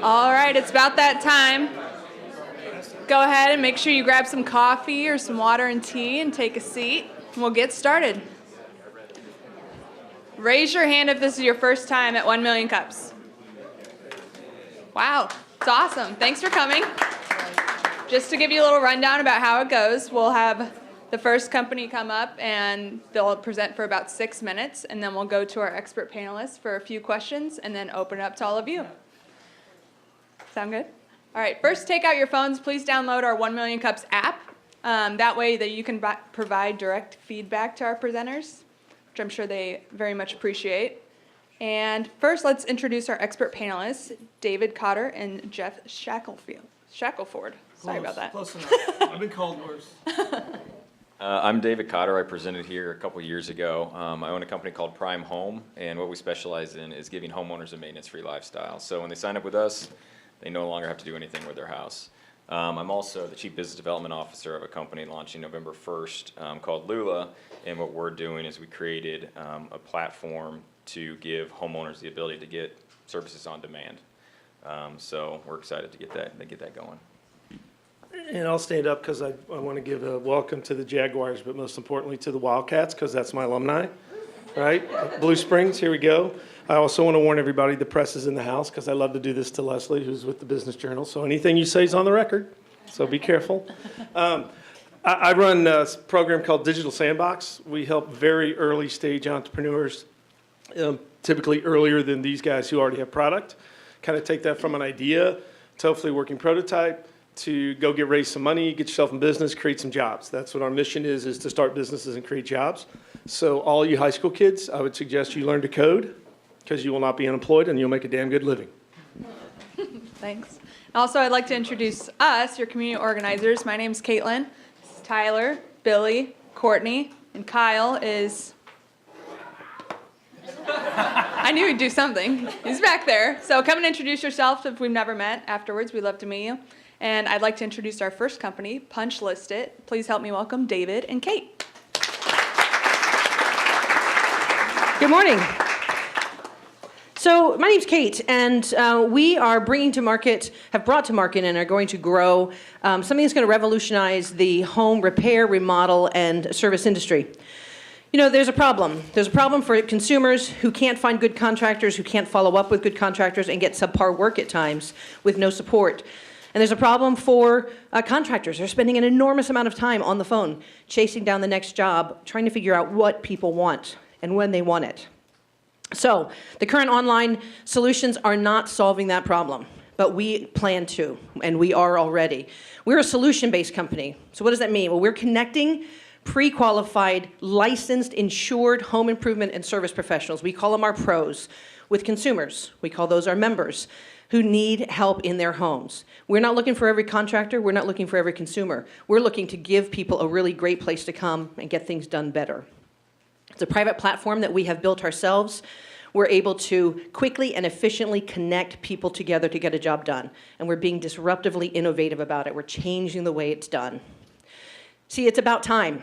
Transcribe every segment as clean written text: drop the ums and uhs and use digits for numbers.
All right, it's about that time. Go ahead and make sure you grab some coffee or some water and tea and take a seat. We'll get started. Raise your hand if this is your first time at 1 Million Cups. Wow, it's awesome. Thanks for coming. Just to give you a little rundown about how it goes, we'll have the first company come up and they'll present for about 6 minutes, and then we'll go to our expert panelists for a few questions and then open it up to all of you. Sound good? All right, first take out your phones. Please download our 1 Million Cups app. That way that you can provide direct feedback to our presenters, which I'm sure they very much appreciate. And first, let's introduce our expert panelists, David Cotter and Jeff Shackelford. Sorry about that. Close enough. I've been called worse. I'm David Cotter. I presented here a couple years ago. I own a company called Prime Home, and what we specialize in is giving homeowners a maintenance-free lifestyle. So when they sign up with us, they no longer have to do anything with their house. I'm also the Chief Business Development Officer of a company launching November 1st called Lula, and what we're doing is we created a platform to give homeowners the ability to get services on demand. So we're excited to get that going. And I'll stand up because I want to give a welcome to the Jaguars, but most importantly to the Wildcats, because that's my alumni, right? Blue Springs, here we go. I also want to warn everybody the press is in the house, because I love to do this to Leslie, who's with the Business Journal. So anything you say is on the record, so be careful. I run a program called Digital Sandbox. We help very early stage entrepreneurs, typically earlier than these guys who already have product, kind of take that from an idea to hopefully working prototype, to go raise some money, get yourself in business, create some jobs. That's what our mission is to start businesses and create jobs. So all you high school kids, I would suggest you learn to code, because you will not be unemployed and you'll make a damn good living. Thanks. Also, I'd like to introduce us, your community organizers. My name's Caitlin. This is Tyler, Billy, Courtney, and Kyle is... I knew he'd do something. He's back there. So come and introduce yourself if we've never met. Afterwards, we'd love to meet you. And I'd like to introduce our first company, Punch List It. Please help me welcome David and Kate. Good morning. So my name's Kate, and we are have brought to market, and are going to grow something that's going to revolutionize the home repair, remodel, and service industry. You know, there's a problem. There's a problem for consumers who can't find good contractors, who can't follow up with good contractors, and get subpar work at times with no support. And there's a problem for contractors. They're spending an enormous amount of time on the phone, chasing down the next job, trying to figure out what people want and when they want it. So the current online solutions are not solving that problem, but we plan to, and we are already. We're a solution-based company. So what does that mean? Well, we're connecting pre-qualified, licensed, insured home improvement and service professionals. We call them our pros, with consumers. We call those our members, who need help in their homes. We're not looking for every contractor. We're not looking for every consumer. We're looking to give people a really great place to come and get things done better. It's a private platform that we have built ourselves. We're able to quickly and efficiently connect people together to get a job done. And we're being disruptively innovative about it. We're changing the way it's done. See, it's about time.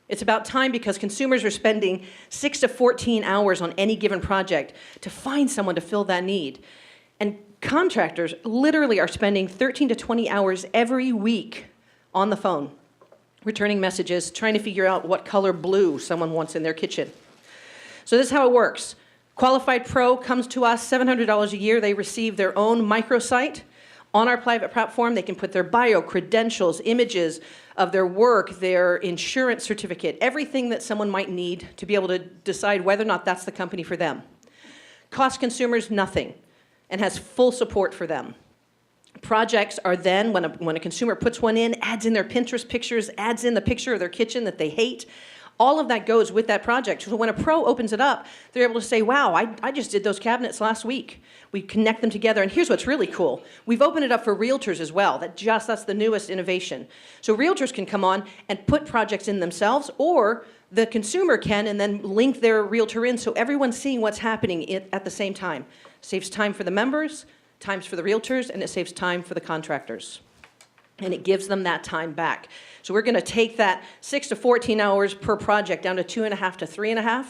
It's about time because consumers are spending 6 to 14 hours on any given project to find someone to fill that need. And contractors literally are spending 13 to 20 hours every week on the phone, returning messages, trying to figure out what color blue someone wants in their kitchen. So this is how it works. Qualified Pro comes to us, $700 a year. They receive their own microsite on our private platform. They can put their bio, credentials, images of their work, their insurance certificate, everything that someone might need to be able to decide whether or not that's the company for them. Costs consumers nothing and has full support for them. Projects are then, when a consumer puts one in, adds in their Pinterest pictures, adds in the picture of their kitchen that they hate, all of that goes with that project. So when a pro opens it up, they're able to say, wow, I just did those cabinets last week. We connect them together, and here's what's really cool. We've opened it up for realtors as well. That's the newest innovation. So realtors can come on and put projects in themselves, or the consumer can and then link their realtor in so everyone's seeing what's happening at the same time. Saves time for the members, times for the realtors, and it saves time for the contractors. And it gives them that time back. So we're going to take that 6 to 14 hours per project down to 2.5 to 3.5,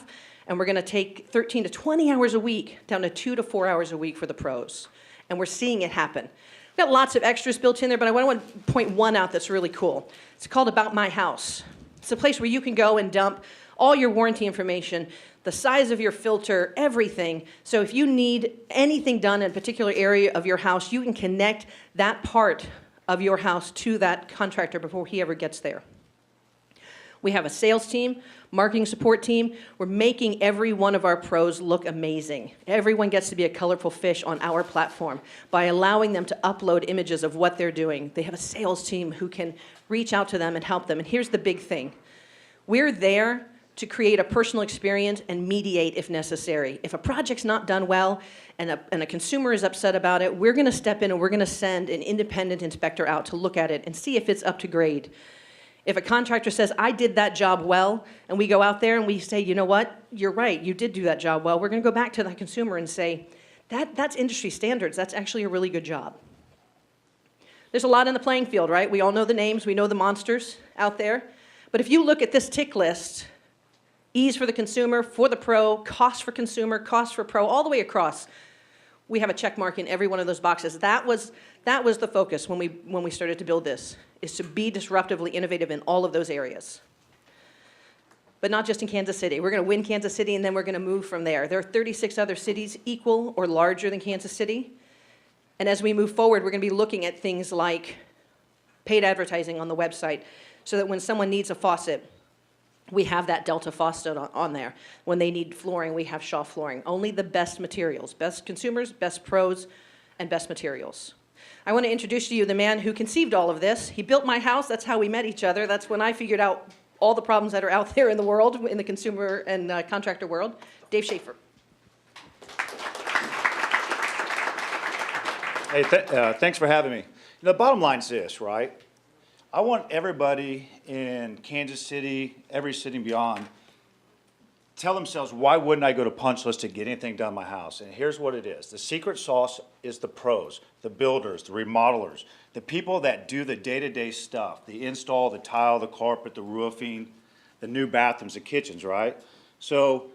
and we're going to take 13 to 20 hours a week down to 2 to 4 hours a week for the pros. and we're seeing it happen. We've got lots of extras built in there, but I want to point one out that's really cool. It's called About My House. It's a place where you can go and dump all your warranty information, the size of your filter, everything. So if you need anything done in a particular area of your house, you can connect that part of your house to that contractor before he ever gets there. We have a sales team, marketing support team. We're making every one of our pros look amazing. Everyone gets to be a colorful fish on our platform by allowing them to upload images of what they're doing. They have a sales team who can reach out to them and help them. And here's the big thing. We're there to create a personal experience and mediate if necessary. If a project's not done well and a consumer is upset about it, we're going to step in and we're going to send an independent inspector out to look at it and see if it's up to grade. If a contractor says, I did that job well, and we go out there and we say, you know what, you're right, you did do that job well, we're going to go back to that consumer and say, that's industry standards, that's actually a really good job. There's a lot in the playing field, right? We all know the names, we know the monsters out there. But if you look at this tick list, ease for the consumer, for the pro, cost for consumer, cost for pro, all the way across, we have a check mark in every one of those boxes. That was the focus when we started to build this, is to be disruptively innovative in all of those areas. But not just in Kansas City. We're going to win Kansas City, and then we're going to move from there. There are 36 other cities equal or larger than Kansas City. And as we move forward, we're going to be looking at things like paid advertising on the website, so that when someone needs a faucet, we have that Delta faucet on there. When they need flooring, we have Shaw Flooring. Only the best materials, best consumers, best pros, and best materials. I want to introduce to you the man who conceived all of this. He built my house. That's how we met each other. That's when I figured out all the problems that are out there in the world, in the consumer and contractor world. Dave Schaefer. Hey, thanks for having me. The bottom line is this, right? I want everybody in Kansas City, every city and beyond, tell themselves, why wouldn't I go to Punch List to get anything done in my house? And here's what it is. The secret sauce is the pros, the builders, the remodelers, the people that do the day-to-day stuff, the install, the tile, the carpet, the roofing, the new bathrooms, the kitchens, right? So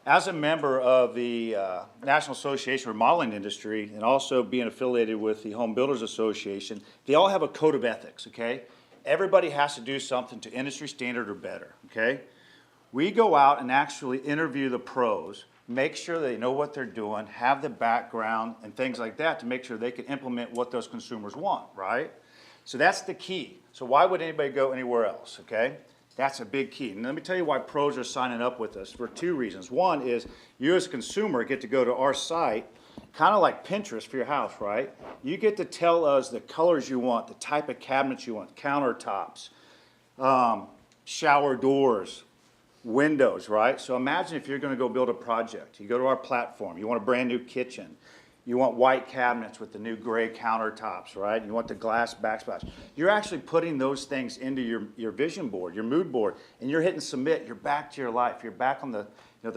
as a member of the National Association of Remodeling Industry and also being affiliated with the Home Builders Association, they all have a code of ethics, okay? Everybody has to do something to industry standard or better, okay? We go out and actually interview the pros, make sure they know what they're doing, have the background and things like that to make sure they can implement what those consumers want, right? So that's the key. So why would anybody go anywhere else, okay? That's a big key. And let me tell you why pros are signing up with us for two reasons. One is you as a consumer get to go to our site, kind of like Pinterest for your house, right? You get to tell us the colors you want, the type of cabinets you want, countertops, shower doors, windows, right? So imagine if you're going to go build a project. You go to our platform. You want a brand new kitchen. You want white cabinets with the new gray countertops, right? You want the glass backsplash. You're actually putting those things into your vision board, your mood board, and you're hitting submit. You're back to your life. You're back on the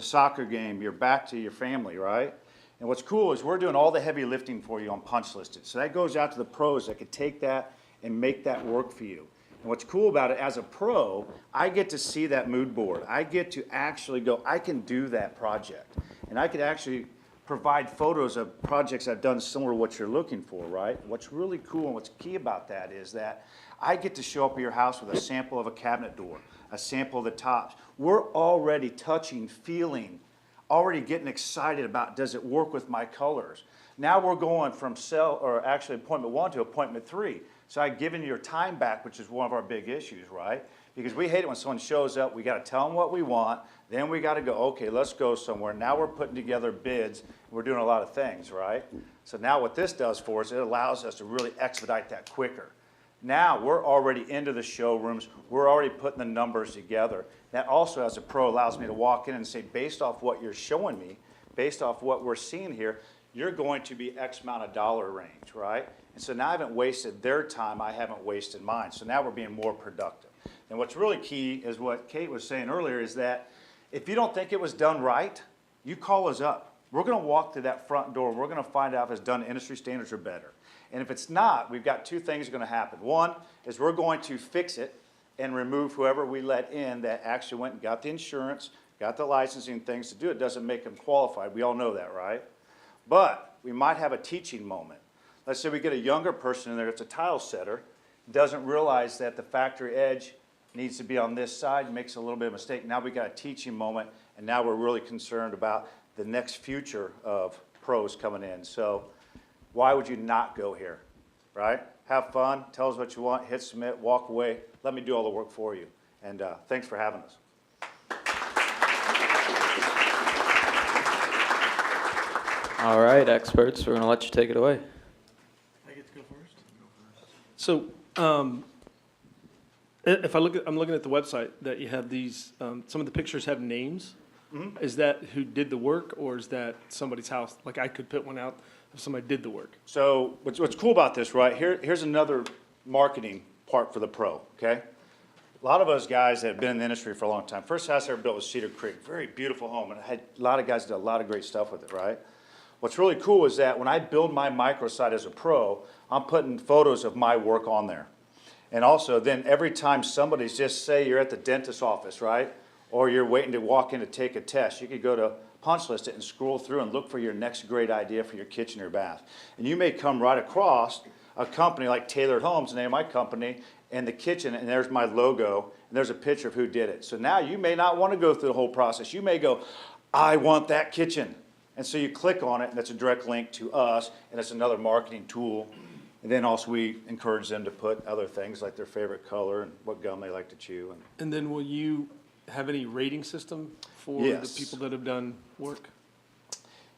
soccer game. You're back to your family, right? And what's cool is we're doing all the heavy lifting for you on Punch Listed. So that goes out to the pros that could take that and make that work for you. And what's cool about it, as a pro, I get to see that mood board. I get to actually go, I can do that project. And I could actually provide photos of projects I've done similar to what you're looking for, right? What's really cool and what's key about that is that I get to show up at your house with a sample of a cabinet door, a sample of the tops. We're already touching, feeling, already getting excited about, does it work with my colors? Now we're going from appointment 1 to appointment 3. So I've given you your time back, which is one of our big issues, right? Because we hate it when someone shows up, we got to tell them what we want, then we got to go, okay, let's go somewhere. Now we're putting together bids, we're doing a lot of things, right? So now what this does for us, it allows us to really expedite that quicker. Now we're already into the showrooms, we're already putting the numbers together. That also, as a pro, allows me to walk in and say, based off what you're showing me, based off what we're seeing here, you're going to be X amount of dollar range, right? And so now I haven't wasted their time, I haven't wasted mine. So now we're being more productive. And what's really key is what Kate was saying earlier is that if you don't think it was done right, you call us up. We're going to walk through that front door. We're going to find out if it's done to industry standards or better. And if it's not, we've got two things going to happen. One is we're going to fix it and remove whoever we let in that actually went and got the insurance, got the licensing things to do it. Doesn't make them qualified. We all know that, right? But we might have a teaching moment. let's say we get a younger person in there that's a tile setter, doesn't realize that the factory edge needs to be on this side, makes a little bit of a mistake. Now we got a teaching moment, and now we're really concerned about the next future of pros coming in. So why would you not go here, right? Have fun, tell us what you want, hit submit, walk away. Let me do all the work for you. And thanks for having us. All right, experts, we're going to let you take it away. I get to go first? So, if I'm looking at the website that you have these, some of the pictures have names. Is that who did the work, or is that somebody's house? Like, I could put one out if somebody did the work. So what's cool about this, right? Here's another marketing part for the pro, okay? A lot of us guys that have been in the industry for a long time, first house I ever built was Cedar Creek, very beautiful home, and I had a lot of guys did a lot of great stuff with it, right? What's really cool is that when I build my microsite as a pro, I'm putting photos of my work on there. And also, then every time somebody's, just say you're at the dentist's office, right? Or you're waiting to walk in to take a test, you could go to punch list it and scroll through and look for your next great idea for your kitchen or bath. And you may come right across a company like Tailored Homes, the name of my company, and the kitchen, and there's my logo, and there's a picture of who did it. So now you may not want to go through the whole process. You may go, I want that kitchen. And so you click on it, and that's a direct link to us, and it's another marketing tool. And then also we encourage them to put other things like their favorite color and what gum they like to chew. And then will you have any rating system for the Yes. people that have done work?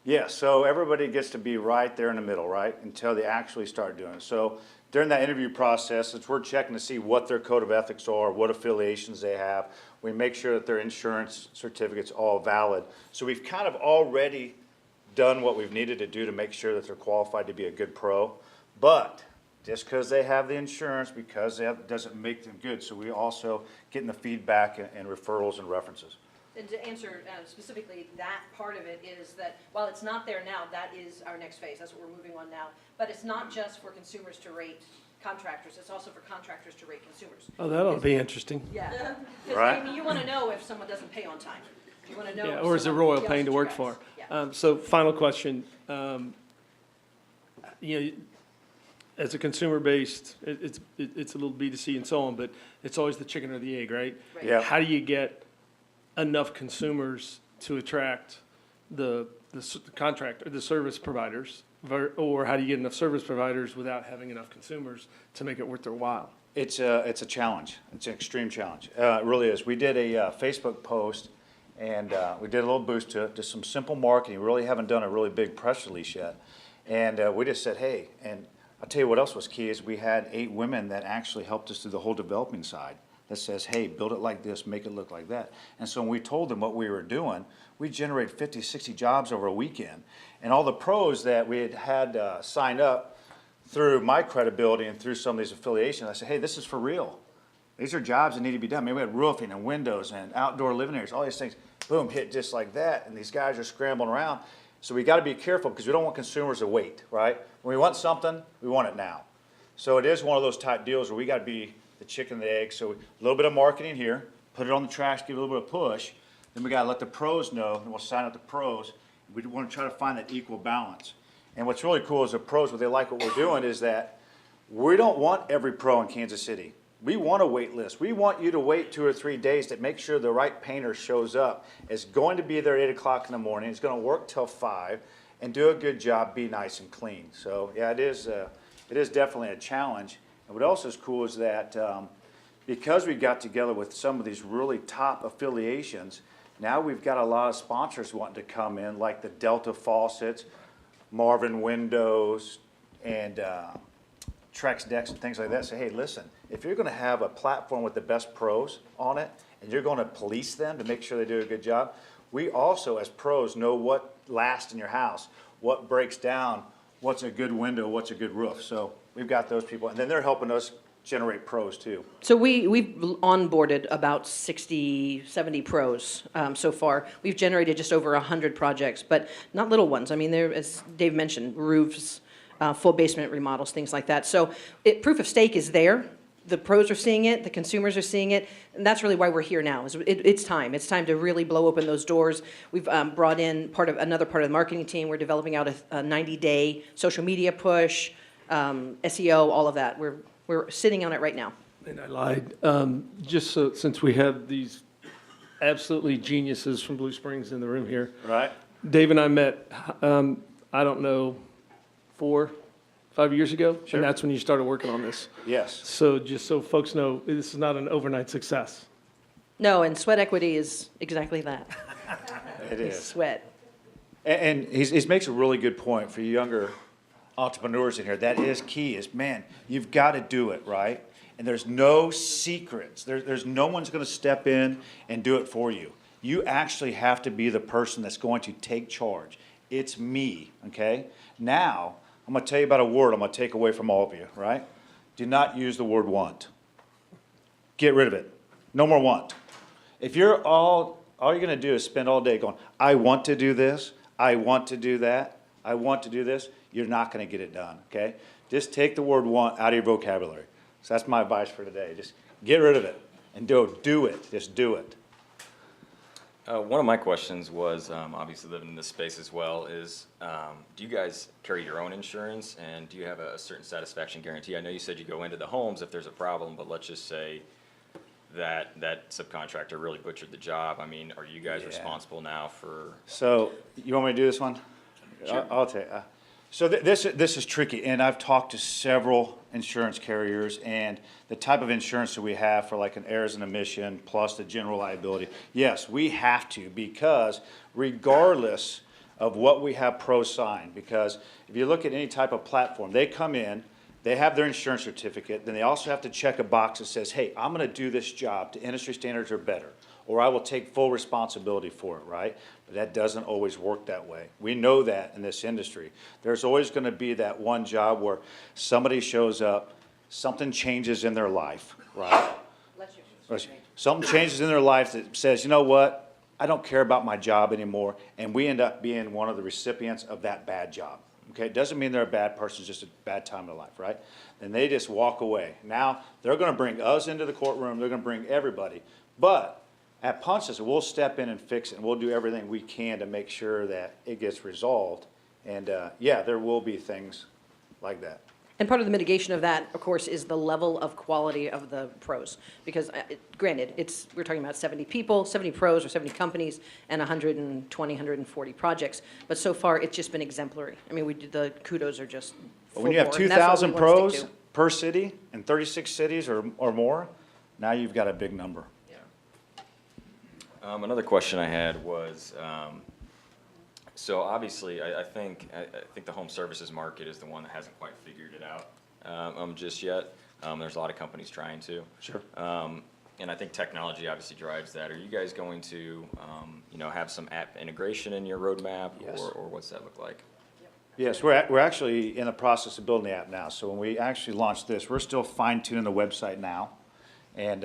Yeah, so everybody gets to be right there in the middle, right, until they actually start doing it. So during that interview process, we're checking to see what their code of ethics are, what affiliations they have. We make sure that their insurance certificate's all valid. So we've kind of already done what we've needed to do to make sure that they're qualified to be a good pro. But just because they have the insurance, because they have, doesn't make them good. So we also getting the feedback and referrals and references. And to answer specifically that part of it is that while it's not there now, that is our next phase. That's what we're moving on now. But it's not just for consumers to rate contractors. It's also for contractors to rate consumers. Oh, that'll be interesting. Yeah. Because, Right. I mean, you want to know if someone doesn't pay on time. You want to know. Yeah, if or is it someone Royal yells paying at to you work guys. for? Yeah. So final question, you know, as a consumer-based, it's a little B2C and so on, but it's always the chicken or the egg, right? Right. Yeah. How do you get enough consumers to attract the contract or the service providers? Or how do you get enough service providers without having enough consumers to make it worth their while? It's a challenge. It's an extreme challenge. It really is. We did a Facebook post, and we did a little boost to it, just some simple marketing. We really haven't done a really big press release yet. And we just said, hey, and I'll tell you what else was key is we had 8 women that actually helped us through the whole developing side that says, hey, build it like this, make it look like that. And so when we told them what we were doing, we generated 50, 60 jobs over a weekend. And all the pros that we had signed up through my credibility and through some of these affiliations, I said, hey, this is for real. These are jobs that need to be done. Maybe we had roofing and windows and outdoor living areas, all these things, boom, hit just like that. And these guys are scrambling around. So we got to be careful because we don't want consumers to wait, right? When we want something, we want it now. So it is one of those type deals where we got to be the chicken and the egg. So a little bit of marketing here, put it on the trash, give it a little bit of push. Then we got to let the pros know, and we'll sign up the pros. We want to try to find that equal balance. And what's really cool is the pros, what they like what we're doing is that we don't want every pro in Kansas City. We want a wait list. We want you to wait 2 or 3 days to make sure the right painter shows up. Is going to be there at 8 o'clock in the morning. It's going to work till 5 and do a good job, be nice and clean. So yeah, it is definitely a challenge. And what else is cool is that because we got together with some of these really top affiliations, now we've got a lot of sponsors wanting to come in, like the Delta Faucets, Marvin Windows, and Trex Decks and things like that. Say, hey, listen, if you're going to have a platform with the best pros on it, and you're going to police them to make sure they do a good job, we also, as pros, know what lasts in your house, what breaks down, what's a good window, what's a good roof. So we've got those people, and then they're helping us generate pros too. So we've onboarded about 60, 70 pros so far. We've generated just over 100 projects, but not little ones. I mean, there, as Dave mentioned, roofs, full basement remodels, things like that. So proof of stake is there. The pros are seeing it, the consumers are seeing it, and that's really why we're here now. It's time. It's time to really blow open those doors. We've brought in another part of the marketing team. We're developing out a 90-day social media push. SEO, all of that. We're sitting on it right now. And I lied. Just so, since we have these absolutely geniuses from Blue Springs in the room here, Right? Dave and I met, I don't know, 4, 5 years ago. Sure. And that's when you started working on this. Yes. So just so folks know, this is not an overnight success. No, and sweat equity is exactly that. It is. Sweat. And he makes a really good point for you younger entrepreneurs in here. That is key is, man, you've got to do it, right? And there's no secrets. There's no one's going to step in and do it for you. You actually have to be the person that's going to take charge. It's me, okay? Now, I'm going to tell you about a word I'm going to take away from all of you, right? Do not use the word want. Get rid of it. No more want. If you're all you're going to do is spend all day going, I want to do this, I want to do that, I want to do this, you're not going to get it done, okay? Just take the word want out of your vocabulary. So that's my advice for today. Just get rid of it and do it. Just do it. One of my questions was, obviously living in this space as well, is do you guys carry your own insurance, and do you have a certain satisfaction guarantee? I know you said you go into the homes if there's a problem, but let's just say that subcontractor really butchered the job. I mean, are you guys Yeah. responsible now for? So you want me to do this one? Sure. I'll take it. So this is tricky, and I've talked to several insurance carriers, and the type of insurance that we have for like an errors and omission plus the general liability. Yes, we have to, because regardless of what we have pros sign, because if you look at any type of platform, they come in, they have their insurance certificate, then they also have to check a box that says, hey, I'm going to do this job to industry standards or better, or I will take full responsibility for it, right? But that doesn't always work that way. We know that in this industry. There's always going to be that one job where somebody shows up, something changes in their life, right? Something changes in their life that says, you know what, I don't care about my job anymore, and we end up being one of the recipients of that bad job. Okay, it doesn't mean they're a bad person, it's just a bad time in their life, right? And they just walk away. Now, they're gonna bring us into the courtroom, they're gonna bring everybody. But at Punches, we'll step in and fix it, and we'll do everything we can to make sure that it gets resolved. And, yeah, there will be things like that. And part of the mitigation of that, of course, is the level of quality of the pros. Because granted, we're talking about 70 people, 70 pros or 70 companies, and 120, 140 projects. But so far, it's just been exemplary. I mean, the kudos are just But when you have full board, and that's what 2,000 we wanna pros stick to. per city in 36 cities or more, now you've got a big number. Another question I had was, so obviously, I think the home services market is the one that hasn't quite figured it out just yet. There's a lot of companies trying to. Sure. And I think technology obviously drives that. Are you guys going to, have some app integration in your roadmap, Yes. or what's that look like? Yes, we're actually in the process of building the app now. So when we actually launch this, we're still fine tuning the website now. And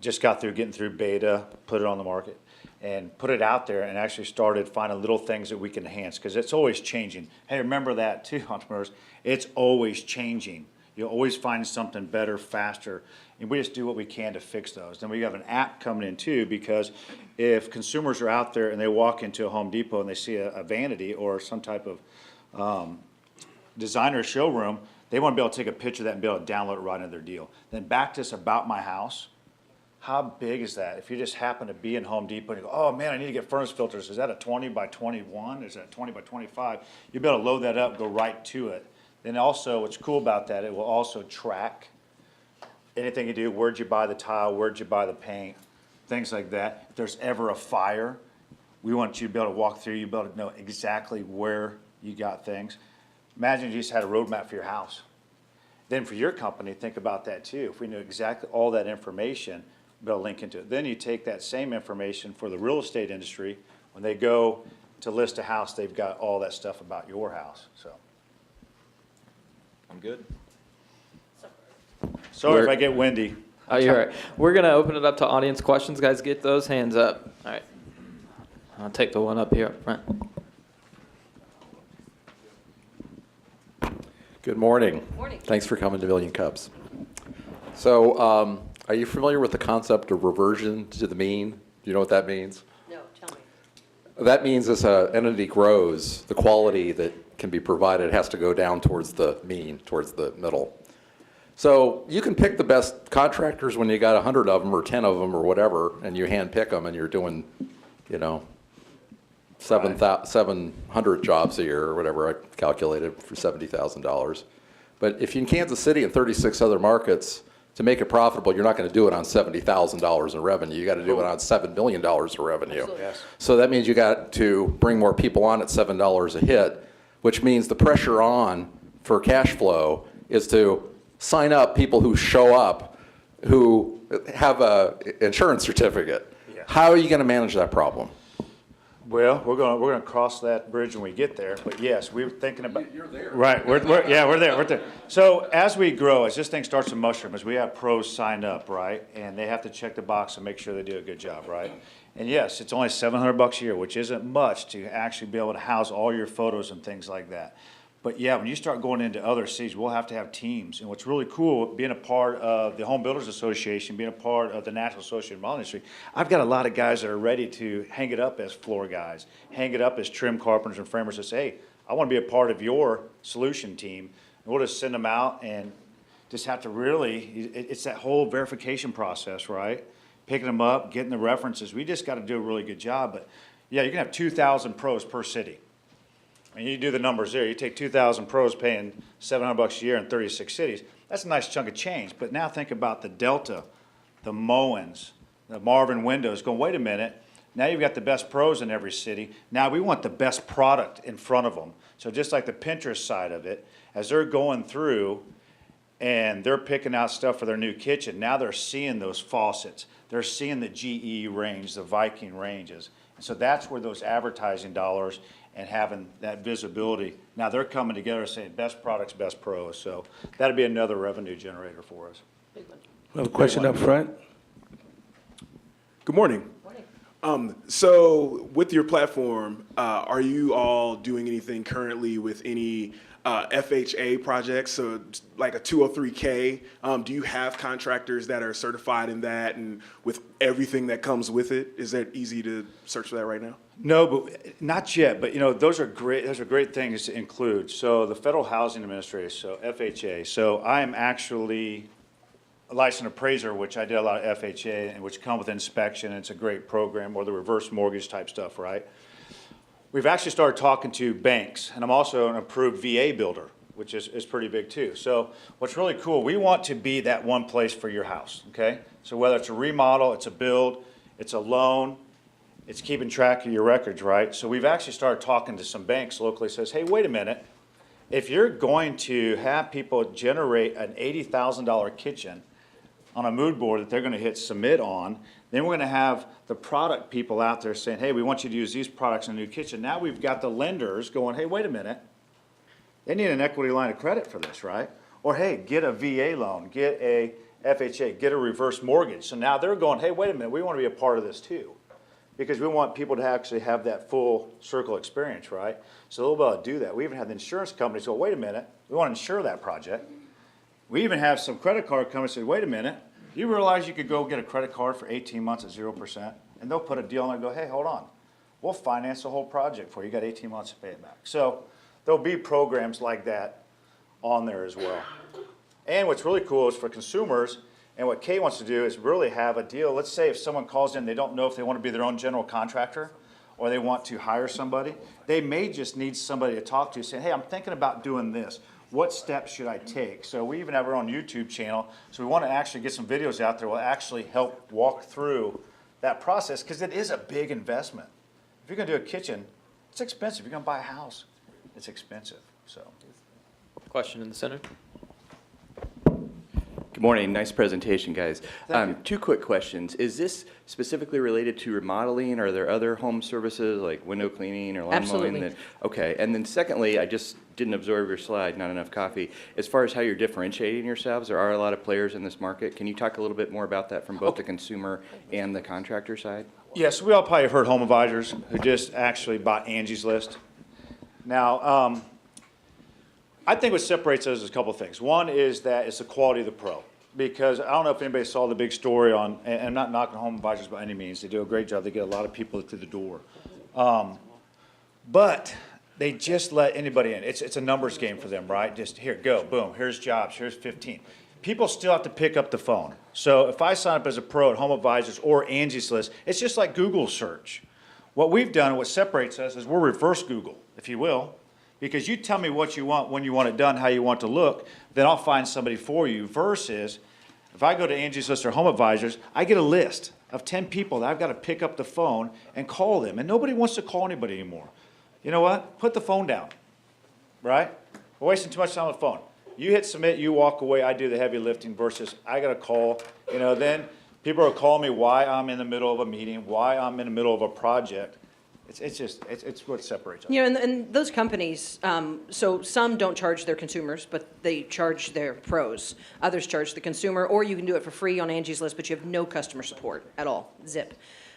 just got through getting through beta, put it on the market, and put it out there, and actually started finding little things that we can enhance, because it's always changing. Hey, remember that too, entrepreneurs. It's always changing. You'll always find something better, faster, and we just do what we can to fix those. Then we have an app coming in too, because if consumers are out there and they walk into a Home Depot and they see a vanity or some type of designer showroom, they want to be able to take a picture of that and be able to download it right into their deal. Then back to this About My House. How big is that? If you just happen to be in Home Depot and you go, oh man, I need to get furnace filters. Is that a 20 by 21? Is that 20 by 25? You'll be able to load that up, go right to it. Then also, what's cool about that, it will also track anything you do. Where'd you buy the tile? Where'd you buy the paint? Things like that. If there's ever a fire, we want you to be able to walk through, you be able to know exactly where you got things. Imagine you just had a roadmap for your house. Then for your company, think about that too. If we knew exactly all that information, be able to link into it. Then you take that same information for the real estate industry. When they go to list a house, they've got all that stuff about your house, so. I'm good. Sorry if I get windy. Oh, you're right. We're going to open it up to audience questions. Guys, get those hands up. All right. I'll take the one up here up front. Good morning. Morning. Thanks for coming to Million Cups. So, are you familiar with the concept of reversion to the mean? Do you know what that means? No, tell me. That means as an entity grows, the quality that can be provided has to go down towards the mean, towards the middle. So you can pick the best contractors when you got 100 of them or 10 of them or whatever, and you hand pick them and you're doing, 700 jobs a year or whatever I calculated for $70,000. But if you're in Kansas City and 36 other markets, to make it profitable, you're not going to do it on $70,000 in revenue. You got to do it on $7 million of revenue. Yes. So that means you got to bring more people on at $7 a hit, which means the pressure on for cash flow is to sign up people who show up, who have a insurance certificate. Yeah. How are you going to manage that problem? Well, we're gonna cross that bridge when we get there, but yes, we were thinking about. You're there. Right, we're there. So as we grow, as this thing starts to mushroom, as we have pros signed up, right, and they have to check the box and make sure they do a good job, right? And yes, it's only $700 a year, which isn't much to actually be able to house all your photos and things like that. But yeah, when you start going into other cities, we'll have to have teams. And what's really cool, being a part of the Home Builders Association, being a part of the National Association of Model Industry, I've got a lot of guys that are ready to hang it up as floor guys, hang it up as trim carpenters and framers that say, hey, I want to be a part of your solution team. And we'll just send them out and just have to really, it's that whole verification process, right? Picking them up, getting the references. We just got to do a really good job. But yeah, you can have 2,000 pros per city. And you do the numbers there, you take 2,000 pros paying $700 a year in 36 cities, that's a nice chunk of change. But now think about the Delta, the Moens, the Marvin Windows, going, wait a minute, now you've got the best pros in every city. Now we want the best product in front of them. So just like the Pinterest side of it, as they're going through and they're picking out stuff for their new kitchen, now they're seeing those faucets. They're seeing the GE range, the Viking ranges. And so that's where those advertising dollars and having that visibility. Now they're coming together saying best products, best pros. So that'd be another revenue generator for us. We have a question up front. Good morning. So with your platform, are you all doing anything currently with any FHA projects? So like a 203K, do you have contractors that are certified in that and with everything that comes with it? Is that easy to search for that right now? No, but not yet. But those are great. Those are great things to include. So the Federal Housing Administration, so FHA. So I am actually a licensed appraiser, which I did a lot of FHA, and which come with inspection. And it's a great program, or the reverse mortgage type stuff, right? We've actually started talking to banks, and I'm also an approved VA builder, which is pretty big too. So what's really cool, we want to be that one place for your house, okay? So whether it's a remodel, it's a build, it's a loan, it's keeping track of your records, right? So we've actually started talking to some banks locally, says, hey, wait a minute. If you're going to have people generate an $80,000 kitchen on a mood board that they're going to hit submit on, then we're going to have the product people out there saying, hey, we want you to use these products in a new kitchen. Now we've got the lenders going, hey, wait a minute. They need an equity line of credit for this, right? Or, hey, get a VA loan, get a FHA, get a reverse mortgage. So now they're going, hey, wait a minute, we want to be a part of this too. Because we want people to actually have that full circle experience, right? So they'll be able to do that. We even have the insurance companies go, wait a minute, we want to insure that project. We even have some credit card companies say, wait a minute, you realize you could go get a credit card for 18 months at 0%? And they'll put a deal on there and go, hey, hold on. We'll finance the whole project for you. You got 18 months to pay it back. So there'll be programs like that on there as well. And what's really cool is for consumers, and what Kay wants to do is really have a deal. Let's say if someone calls in, they don't know if they want to be their own general contractor or they want to hire somebody. They may just need somebody to talk to, saying, hey, I'm thinking about doing this. What steps should I take? So we even have our own YouTube channel. So we want to actually get some videos out there that will actually help walk through that process, because it is a big investment. If you're going to do a kitchen, it's expensive. If you're going to buy a house, it's expensive. So. Question in the center. Good morning. Nice presentation, guys. Thank you. Two quick questions. Is this specifically related to remodeling? Are there other home services like window cleaning or lawn Absolutely. mowing? Okay. And then secondly, I just didn't observe your slide, not enough coffee. As far as how you're differentiating yourselves, there are a lot of players in this market. Can you talk a little bit more about that from both the consumer and the contractor side? Yes, we all probably have heard home advisors who just actually bought Angie's List. Now, I think what separates us is a couple of things. One is that it's the quality of the pro. Because I don't know if anybody saw the big story on, and I'm not knocking home advisors by any means. They do a great job. They get a lot of people through the door. But they just let anybody in. It's a numbers game for them, right? Just here, go, boom, here's jobs, here's 15. People still have to pick up the phone. So if I sign up as a pro at Home Advisors or Angie's List, it's just like Google search. What we've done, what separates us, is we're reverse Google, if you will, because you tell me what you want, when you want it done, how you want it to look, then I'll find somebody for you. Versus, if I go to Angie's List or Home Advisors, I get a list of 10 people that I've got to pick up the phone and call them, and nobody wants to call anybody anymore. You know what? Put the phone down, right? We're wasting too much time on the phone. You hit submit, you walk away, I do the heavy lifting versus I got to call. You know, then people are calling me why I'm in the middle of a meeting, why I'm in the middle of a project. It's what separates us. You know, and those companies, so some don't charge their consumers, but they charge their pros. Others charge the consumer, or you can do it for free on Angie's List, but you have no customer support at all, zip.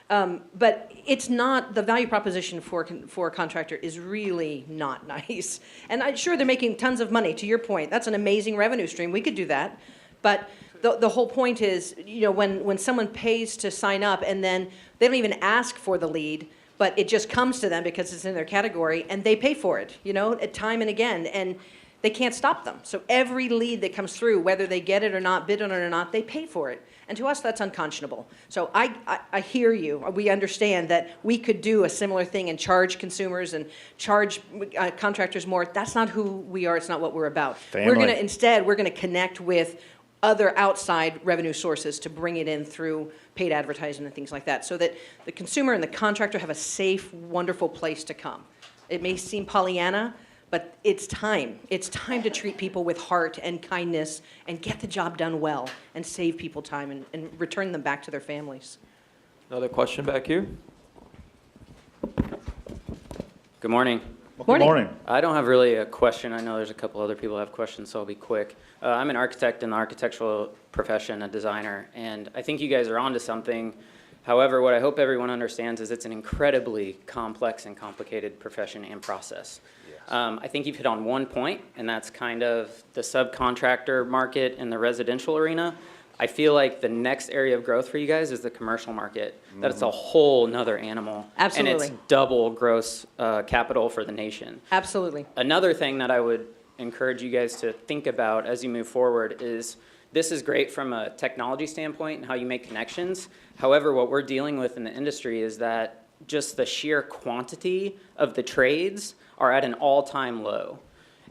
But it's not, the value proposition for a contractor is really not nice. And I'm sure they're making tons of money, to your point. That's an amazing revenue stream. We could do that. But the whole point is, you know, when someone pays to sign up and then they don't even ask for the lead, but it just comes to them because it's in their category and they pay for it, you know, time and again. And they can't stop them. So every lead that comes through, whether they get it or not, bid on it or not, they pay for it. And to us, that's unconscionable. So I hear you. We understand that we could do a similar thing and charge consumers and charge contractors more. That's not who we are. It's not what we're about. Family. We're going to connect with other outside revenue sources to bring it in through paid advertising and things like that, so that the consumer and the contractor have a safe, wonderful place to come. It may seem Pollyanna, but it's time. It's time to treat people with heart and kindness and get the job done well and save people time and return them back to their families. Another question back here? Good morning. Well, good morning. I don't have really a question. I know there's a couple other people who have questions, so I'll be quick. I'm an architect in the architectural profession, a designer, and I think you guys are onto something. However, what I hope everyone understands is it's an incredibly complex and complicated profession and process. I think you've hit on one point, and that's kind of the subcontractor market in the residential arena. I feel like the next area of growth for you guys is the commercial market. That it's a whole nother animal. Absolutely. And it's double gross capital for the nation. Absolutely. Another thing that I would encourage you guys to think about as you move forward is this is great from a technology standpoint and how you make connections. However, what we're dealing with in the industry is that just the sheer quantity of the trades are at an all-time low.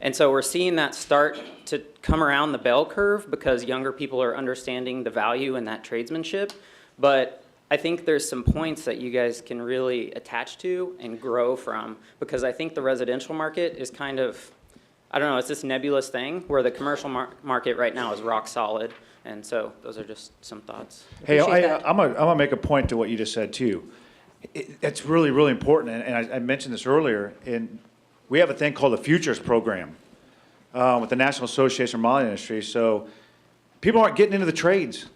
And so we're seeing that start to come around the bell curve because younger people are understanding the value in that tradesmanship. But I think there's some points that you guys can really attach to and grow from, because I think the residential market is kind of, I don't know, it's this nebulous thing where the commercial market right now is rock solid. And so those are just some thoughts. Hey, Appreciate that. I'm gonna make a point to what you just said too. It's really, really important, and I mentioned this earlier. We have a thing called the Futures Program with the National Association of Remodeling Industry. So people aren't getting into the trades,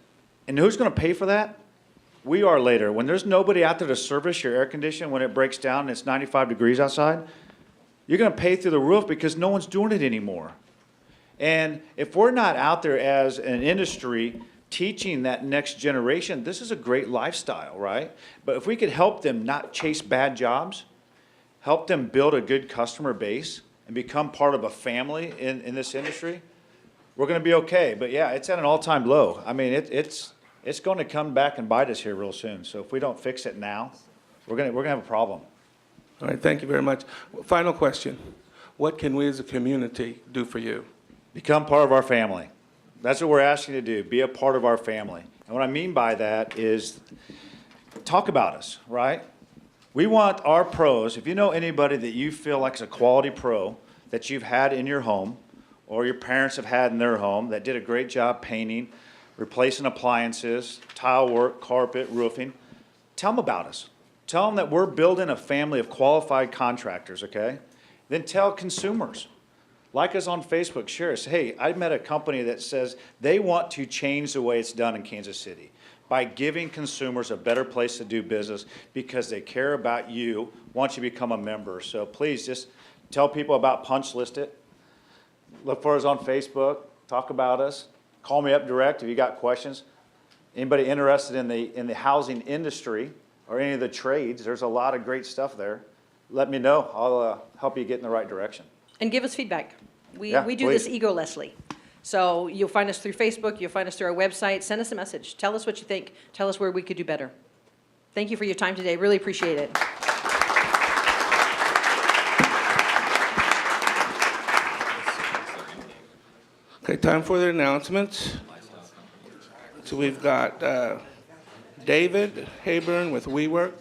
and who's going to pay for that? We are later. When there's nobody out there to service your air conditioning when it breaks down and it's 95 degrees outside, you're going to pay through the roof because no one's doing it anymore. And if we're not out there as an industry teaching that next generation, this is a great lifestyle, right? But if we could help them not chase bad jobs, help them build a good customer base and become part of a family in this industry, we're going to be okay. But yeah, it's at an all-time low. I mean, it's going to come back and bite us here real soon. So if we don't fix it now, we're going to have a problem. All right, thank you very much. Final question. What can we as a community do for you? Become part of our family. That's what we're asking you to do, be a part of our family. And what I mean by that is talk about us, right? We want our pros, if you know anybody that you feel like is a quality pro that you've had in your home or your parents have had in their home that did a great job painting, replacing appliances, tile work, carpet, roofing, tell them about us. Tell them that we're building a family of qualified contractors, okay? Then tell consumers. Like us on Facebook, share us. Hey, I met a company that says they want to change the way it's done in Kansas City by giving consumers a better place to do business because they care about you once you become a member. So please just tell people about Punch List It. Look for us on Facebook. Talk about us. Call me up direct if you got questions. Anybody interested in the housing industry or any of the trades, there's a lot of great stuff there. let me know. I'll help you get in the right direction. And give us feedback. We Yeah, do this please. egolessly. So you'll find us through Facebook, you'll find us through our website. Send us a message. Tell us what you think. Tell us where we could do better. Thank you for your time today. Really appreciate it. Okay, time for the announcements. So we've got David Hayburn with WeWork.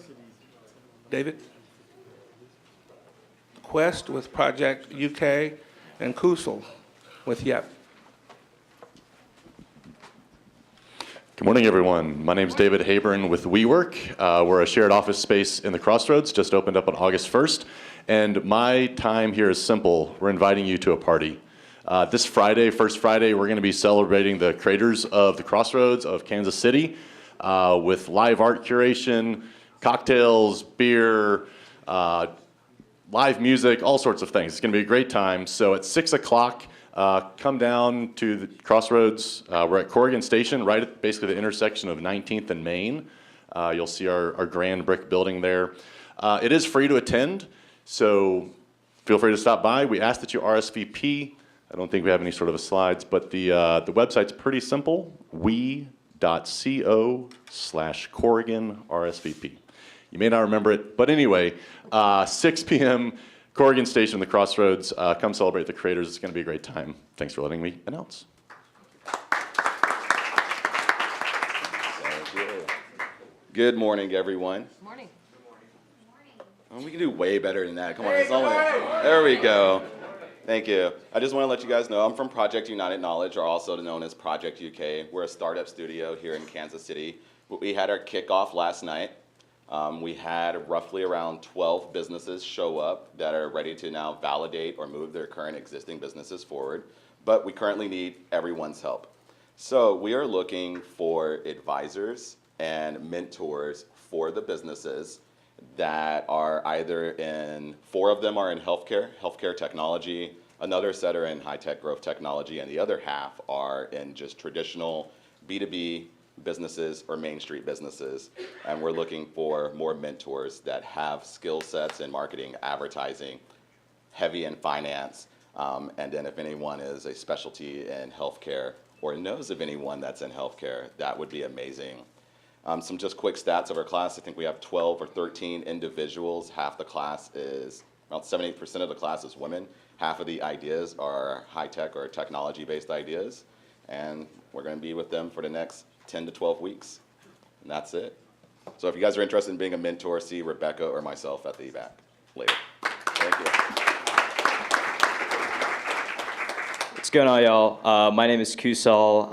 David? Quest with Project UK, and Kusel with YEP. Good morning, everyone. My name is David Hayburn with WeWork. We're a shared office space in the Crossroads, just opened up on August 1st. And my time here is simple. We're inviting you to a party. This Friday, first Friday, we're going to be celebrating the creators of the Crossroads of Kansas City with live art curation, cocktails, beer, live music, all sorts of things. It's going to be a great time. So at 6 o'clock, come down to the Crossroads. We're at Corrigan Station, right at basically the intersection of 19th and Main. You'll see our grand brick building there. It is free to attend, so feel free to stop by. We ask that you RSVP. I don't think we have any sort of slides, but the website's pretty simple, we.co/Corrigan RSVP. You may not remember it, but anyway, 6 p.m., Corrigan Station, the Crossroads. Come celebrate the creators. It's going to be a great time. Thanks for letting me announce. Good morning, everyone. Morning. Oh, we can do way better than that. Come on, it's only, there we go. Thank you. I just want to let you guys know I'm from Project United Knowledge, or also known as Project UK. We're a startup studio here in Kansas City. We had our kickoff last night. We had roughly around 12 businesses show up that are ready to now validate or move their current existing businesses forward, but we currently need everyone's help. So we are looking for advisors and mentors for the businesses that are either in, 4 of them are in healthcare technology, another set are in high-tech growth technology, and the other half are in just traditional B2B businesses or Main Street businesses. And we're looking for more mentors that have skill sets in marketing, advertising, heavy in finance, and then if anyone is a specialty in healthcare or knows of anyone that's in healthcare, that would be amazing. Some just quick stats of our class. I think we have 12 or 13 individuals. Half the class is, around 78% of the class is women. Half of the ideas are high-tech or technology-based ideas. And we're going to be with them for the next 10 to 12 weeks. And that's it. So if you guys are interested in being a mentor, see Rebecca or myself at the back later. Thank you. What's going on, y'all? My name is Kusal.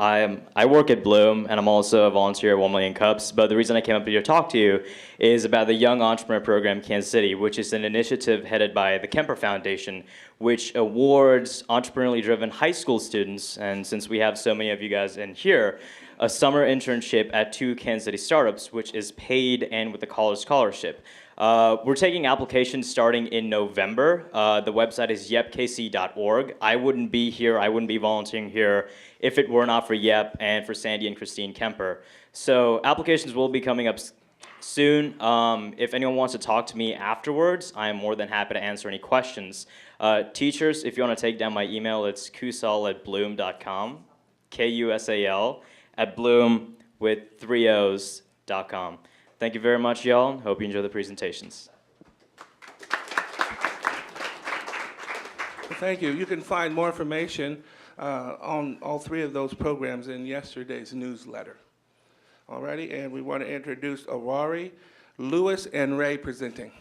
I work at Bloom, and I'm also a volunteer at 1 Million Cups. But the reason I came up here to talk to you is about the Young Entrepreneur Program Kansas City, which is an initiative headed by the Kemper Foundation, which awards entrepreneurially driven high school students, and since we have so many of you guys in here, a summer internship at 2 Kansas City startups, which is paid and with a college scholarship. We're taking applications starting in November. The website is yepkc.org. I wouldn't be here, I wouldn't be volunteering here if it were not for YEP and for Sandy and Christine Kemper. So applications will be coming up soon. If anyone wants to talk to me afterwards, I am more than happy to answer any questions. Teachers, if you want to take down my email, it's kusal@bloom.com, Kusal @bloom with 3 O's.com. Thank you very much, y'all. Hope you enjoy the presentations. Thank you. You can find more information on all 3 of those programs in yesterday's newsletter. Alrighty, and we want to introduce Aurori, Lewis, and Ray presenting.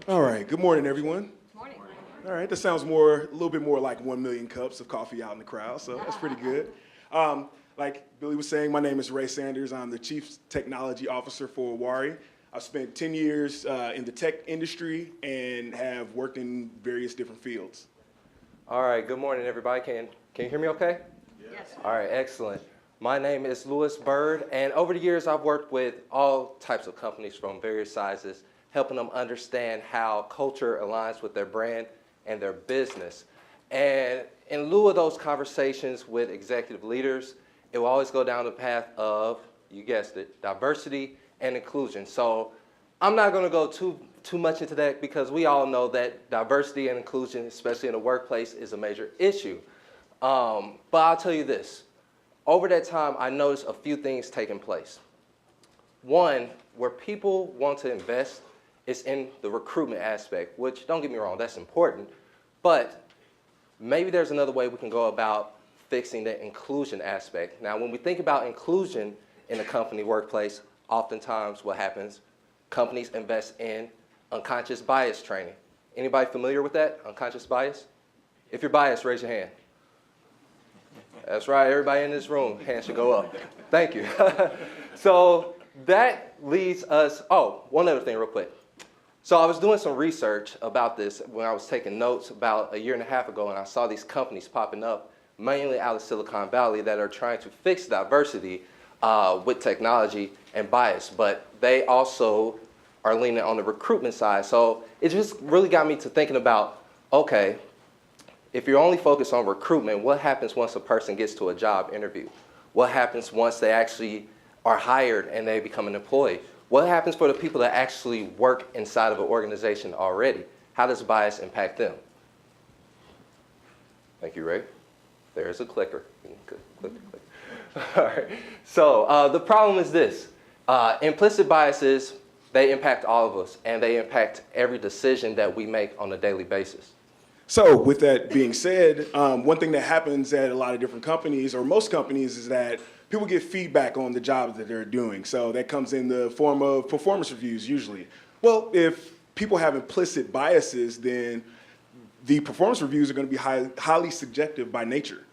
All right, good morning, everyone. Morning. All right, that sounds a little bit more like 1 million cups of coffee out in the crowd, so that's pretty good. Like Billy was saying, my name is Ray Sanders. I'm the Chief Technology Officer for Aurori. I've spent 10 years in the tech industry and have worked in various different fields. All right, good morning, everybody. Can you hear me okay? Yes. All right, excellent. My name is Lewis Bird, and over the years, I've worked with all types of companies from various sizes, helping them understand how culture aligns with their brand and their business. And in lieu of those conversations with executive leaders it will always go down the path of, you guessed it, diversity and inclusion. So I'm not going to go too much into that because we all know that diversity and inclusion, especially in the workplace, is a major issue. But I'll tell you this. Over that time, I noticed a few things taking place. One, where people want to invest is in the recruitment aspect, which, don't get me wrong, that's important. But maybe there's another way we can go about fixing the inclusion aspect. Now, when we think about inclusion in the company workplace, oftentimes what happens, companies invest in unconscious bias training. Anybody familiar with that, unconscious bias? If you're biased, raise your hand. That's right, everybody in this room, hands should go up. Thank you. So that leads us, oh, one other thing real quick. So I was doing some research about this when I was taking notes about a year and a half ago, and I saw these companies popping up, mainly out of Silicon Valley, that are trying to fix diversity with technology and bias, but they also are leaning on the recruitment side. So it just really got me to thinking about, okay, if you're only focused on recruitment, what happens once a person gets to a job interview? What happens once they actually are hired and they become an employee? What happens for the people that actually work inside of an organization already? How does bias impact them? Thank you, Ray. There's a clicker. Click. All right. So the problem is this. Implicit biases, they impact all of us, and they impact every decision that we make on a daily basis. So with that being said, one thing that happens at a lot of different companies, or most companies, is that people get feedback on the job that they're doing. So that comes in the form of performance reviews usually. Well, if people have implicit biases, then the performance reviews are going to be highly subjective by nature.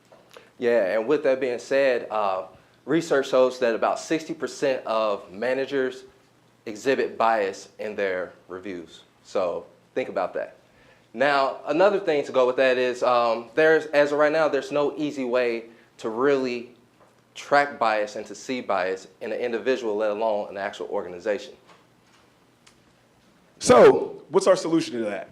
Yeah, and with that being said, research shows that about 60% of managers exhibit bias in their reviews. So think about that. Now, another thing to go with that is as of right now, there's no easy way to really track bias and to see bias in an individual, let alone an actual organization. So what's our solution to that?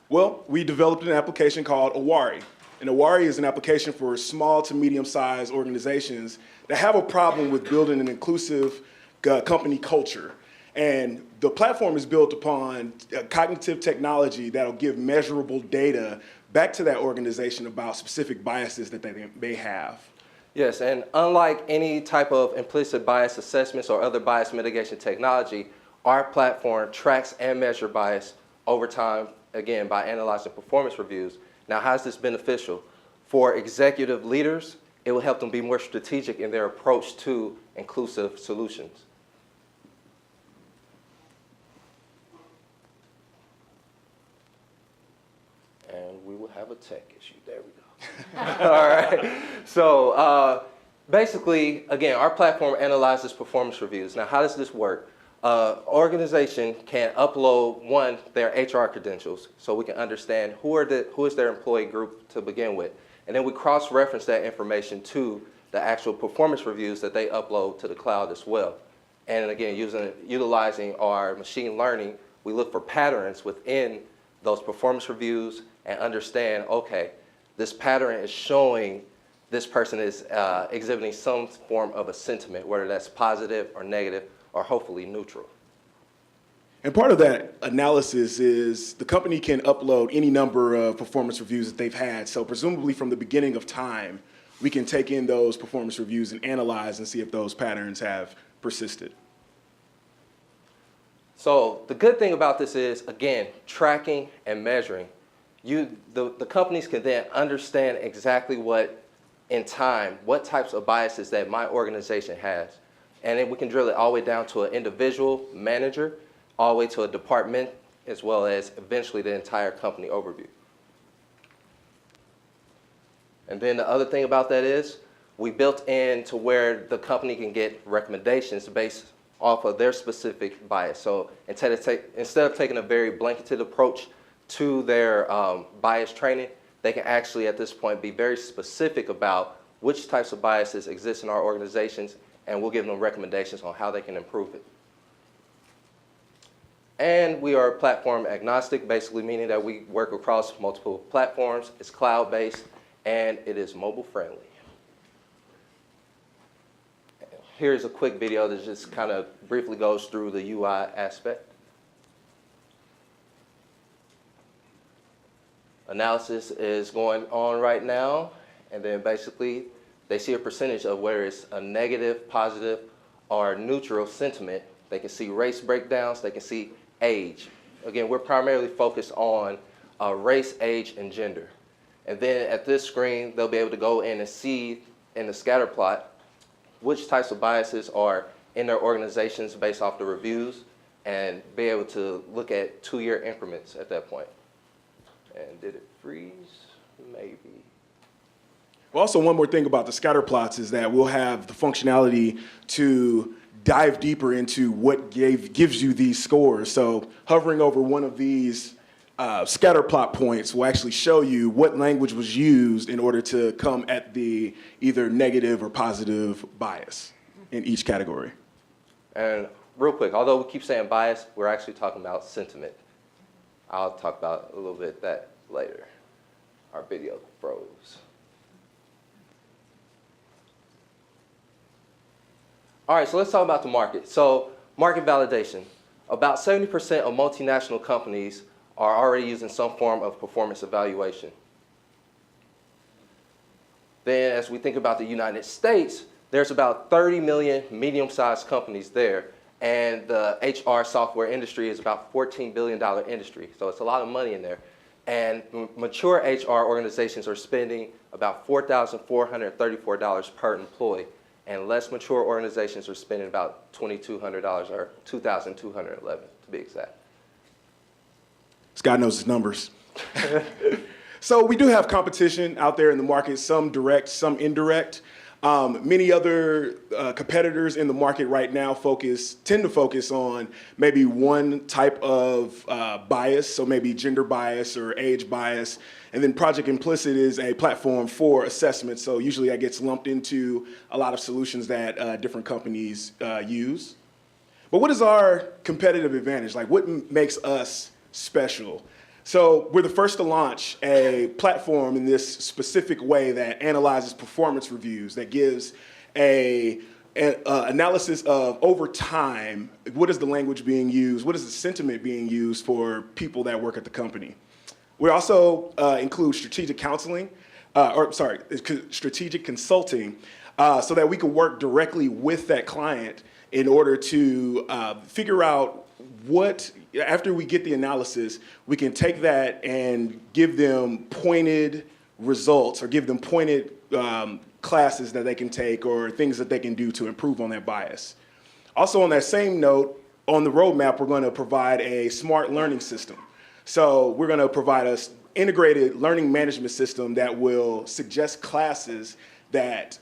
Well, we developed an application called Awari. And Awari is an application for small to medium-sized organizations that have a problem with building an inclusive company culture. And the platform is built upon cognitive technology that'll give measurable data back to that organization about specific biases that they may have. Yes, and unlike any type of implicit bias assessments or other bias mitigation technology, our platform tracks and measures bias over time, again, by analyzing performance reviews. Now, how is this beneficial? For executive leaders, it will help them be more strategic in their approach to inclusive solutions. And we will have a tech issue. There we go. All right. So basically, again, our platform analyzes performance reviews. Now, how does this work? Organization can upload, their HR credentials, so we can understand who is their employee group to begin with. And then we cross-reference that information to the actual performance reviews that they upload to the cloud as well. And again, utilizing our machine learning, we look for patterns within those performance reviews and understand, okay, this pattern is showing this person is exhibiting some form of a sentiment, whether that's positive or negative, or hopefully neutral. And part of that analysis is the company can upload any number of performance reviews that they've had. So presumably from the beginning of time, we can take in those performance reviews and analyze and see if those patterns have persisted. So the good thing about this is, again, tracking and measuring. The companies can then understand exactly what types of biases that my organization has. And then we can drill it all the way down to an individual manager, all the way to a department, as well as eventually the entire company overview. And then the other thing about that is we built in to where the company can get recommendations based off of their specific bias. So instead of taking a very blanketed approach to their bias training, they can actually at this point be very specific about which types of biases exist in our organizations, and we'll give them recommendations on how they can improve it. And we are platform agnostic, basically meaning that we work across multiple platforms. It's cloud-based, and it is mobile friendly. here's a quick video that just kind of briefly goes through the UI aspect. Analysis is going on right now, and then basically they see a percentage of whether it's a negative, positive, or neutral sentiment. They can see race breakdowns, they can see age. Again, we're primarily focused on race, age, and gender. And then at this screen, they'll be able to go in and see in the scatter plot which types of biases are in their organizations based off the reviews, and be able to look at 2-year increments at that point. And did it freeze? Maybe. Well, also one more thing about the scatter plots is that we'll have the functionality to dive deeper into what gives you these scores. So hovering over one of these scatter plot points will actually show you what language was used in order to come at the either negative or positive bias in each category. And real quick, although we keep saying bias, we're actually talking about sentiment. I'll talk about a little bit that later. Our video froze. All right, so let's talk about the market. So market validation. About 70% of multinational companies are already using some form of performance evaluation. Then as we think about the United States, there's about 30 million medium-sized companies there. And the HR software industry is about $14 billion industry. So it's a lot of money in there. And mature HR organizations are spending about $4,434 per employee. And less mature organizations are spending about $2,200 or $2,211 to be exact. Scott knows his numbers. So we do have competition out there in the market, some direct, some indirect. Many other competitors in the market right now tend to focus on maybe one type of bias, so maybe gender bias or age bias. And then Project Implicit is a platform for assessment, so usually that gets lumped into a lot of solutions that different companies use. But what is our competitive advantage? Like, what makes us special? So we're the first to launch a platform in this specific way that analyzes performance reviews, that gives an analysis of over time, what is the language being used, what is the sentiment being used for people that work at the company. We also include strategic counseling, strategic consulting, so that we can work directly with that client in order to figure out what, after we get the analysis, we can take that and give them pointed results or give them pointed classes that they can take or things that they can do to improve on their bias. Also on that same note, on the roadmap, we're going to provide a smart learning system. So we're going to provide an integrated learning management system that will suggest classes that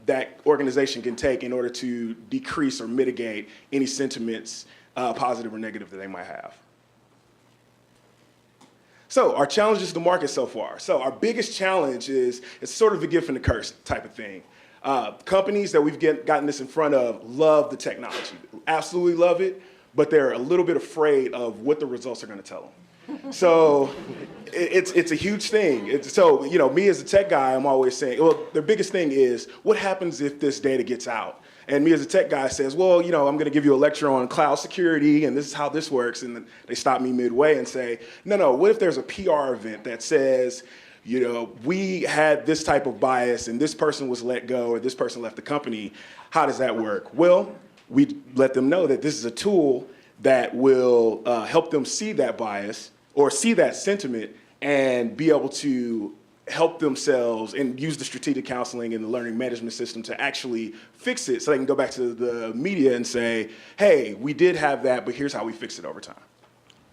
that organization can take in order to decrease or mitigate any sentiments, positive or negative, that they might have. So our challenges to the market so far. So our biggest challenge is it's sort of a gift and a curse type of thing. Companies that we've gotten this in front of love the technology, absolutely love it, but they're a little bit afraid of what the results are going to tell them. So it's a huge thing. So, you know, me as a tech guy, I'm always saying, well, the biggest thing is what happens if this data gets out? And me as a tech guy says, well, you know, I'm going to give you a lecture on cloud security and this is how this works. And then they stop me midway and say, no, what if there's a PR event that says, you know, we had this type of bias and this person was let go or this person left the company. How does that work? Well, we let them know that this is a tool that will help them see that bias or see that sentiment and be able to help themselves and use the strategic counseling and the learning management system to actually fix it so they can go back to the media and say, hey, we did have that, but here's how we fix it over time.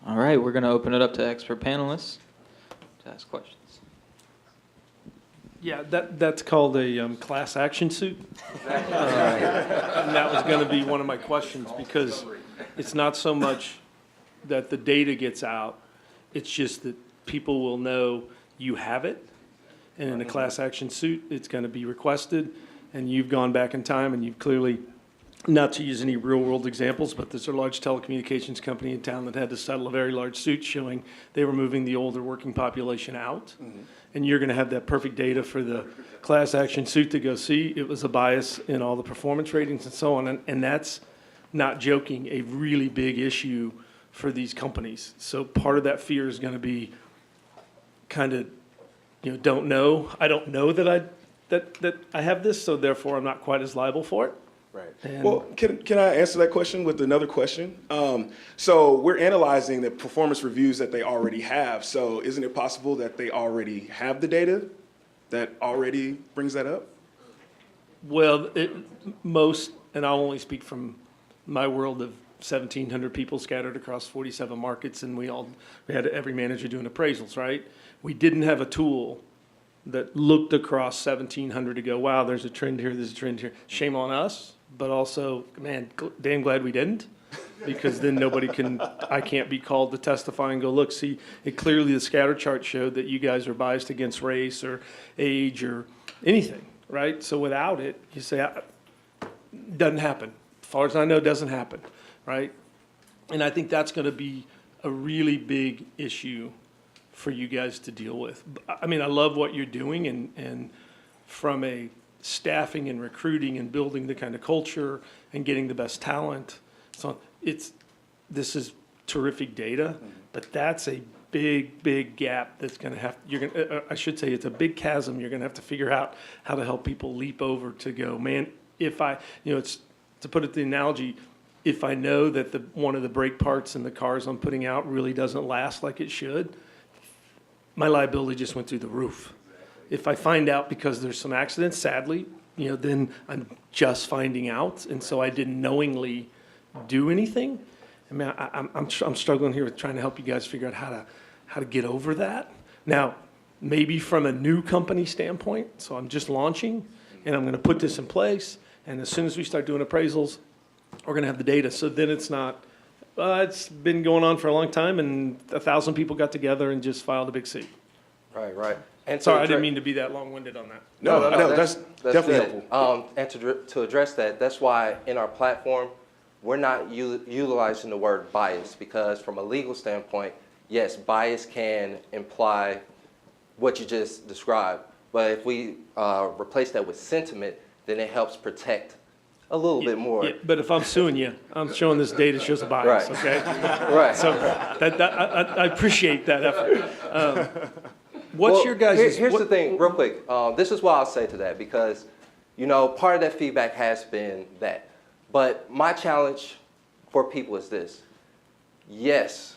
All right, we're going to open it up to expert panelists to ask questions. Yeah, that's called a class action suit. And that was going to be one of my questions because it's not so much that the data gets out, it's just that people will know you have it. And in a class action suit, it's going to be requested, and you've gone back in time and you've clearly not to use any real-world examples, but there's a large telecommunications company in town that had to settle a very large suit showing they were moving the older working population out. And you're going to have that perfect data for the class action suit to go see. It was a bias in all the performance ratings and so on. And that's, not joking, a really big issue for these companies. So part of that fear is going to be kind of, don't know. I don't know that I have this, so therefore I'm not quite as liable for it. Right. And- Well, can I answer that question with another question? So we're analyzing the performance reviews that they already have. So isn't it possible that they already have the data that already brings that up? Well, most, and I'll only speak from my world of 1,700 people scattered across 47 markets, and we had every manager doing appraisals, right? We didn't have a tool that looked across 1,700 to go, wow, there's a trend here, there's a trend here. Shame on us, but also, man, damn glad we didn't, because then I can't be called to testify and go, look, see, clearly the scatter chart showed that you guys are biased against race or age or anything, right? So without it, you say, doesn't happen. As far as I know, doesn't happen, right? And I think that's going to be a really big issue for you guys to deal with. I mean, I love what you're doing, and from a staffing and recruiting and building the kind of culture and getting the best talent. So this is terrific data, but that's a big gap that's going to I should say it's a big chasm you're going to have to figure out how to help people leap over to go, man, it's, to put it the analogy, if I know that one of the brake parts in the cars I'm putting out really doesn't last like it should, my liability just went through the roof. If I find out because there's some accidents, sadly, then I'm just finding out, and so I didn't knowingly do anything. I mean, I'm struggling here with trying to help you guys figure out how to get over that. Now, maybe from a new company standpoint, so I'm just launching, and I'm going to put this in place, and as soon as we start doing appraisals, we're going to have the data. So then it's not, it's been going on for a long time, and 1,000 people got together and just filed a big suit. Right. And Sorry, I didn't mean to be that long-winded on that. No, that's definitely good. helpful. And to address that, that's why in our platform, we're not utilizing the word bias, because from a legal standpoint, yes, bias can imply what you just described. But if we replace that with sentiment, then it helps protect a little bit more. Yeah, but if I'm suing you, I'm showing this data shows a bias, Right. okay? Right. So I appreciate that effort. What's your guys'? Here's the thing, real quick. This is what I'll say to that, because, part of that feedback has been that. But my challenge for people is this. Yes.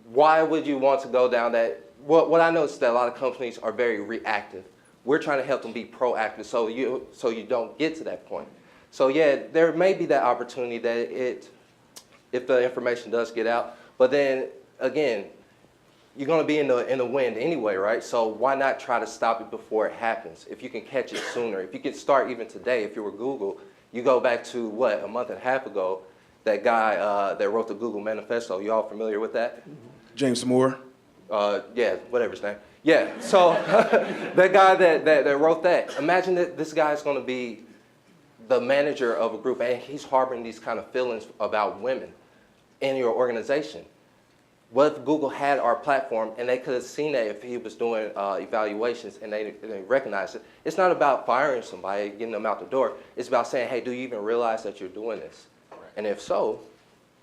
Why would you want to go down that? What I noticed is that a lot of companies are very reactive. We're trying to help them be proactive so you don't get to that point. So yeah, there may be that opportunity that if the information does get out, but then again, you're going to be in the wind anyway, right? So why not try to stop it before it happens? If you can catch it sooner, if you can start even today, if you were Google, you go back to a month and a half ago, that guy that wrote the Google Manifesto. You all familiar with that? James Moore. Yeah, whatever his name. Yeah, so that guy that wrote that, imagine that this guy's going to be the manager of a group, and he's harboring these kind of feelings about women in your organization. What if Google had our platform and they could have seen that if he was doing evaluations and they recognized it? It's not about firing somebody, getting them out the door. It's about saying, hey, do you even realize that you're doing this? Right. And if so,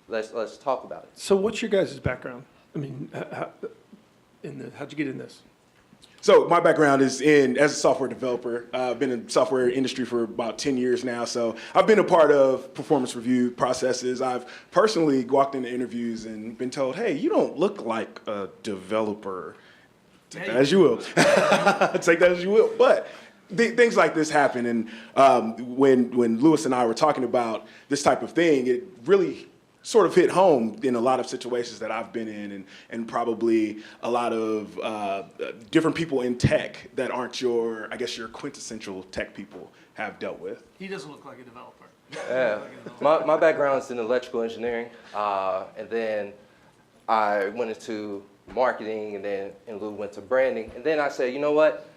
let's talk about it. So what's your guys' background? I mean, how'd you get in this? So my background is as a software developer. I've been in the software industry for about 10 years now. So I've been a part of performance review processes. I've personally walked into interviews and been told, hey, you don't look like a developer. Take that as you will. Take that as you will. But things like this happen. And when Louis and I were talking about this type of thing, it really sort of hit home in a lot of situations that I've been in, and probably a lot of different people in tech that aren't your quintessential tech people have dealt with. He doesn't look like a developer. Yeah, my background is in electrical engineering, and then I went into marketing, and Lou went to branding, and then I said, you know what?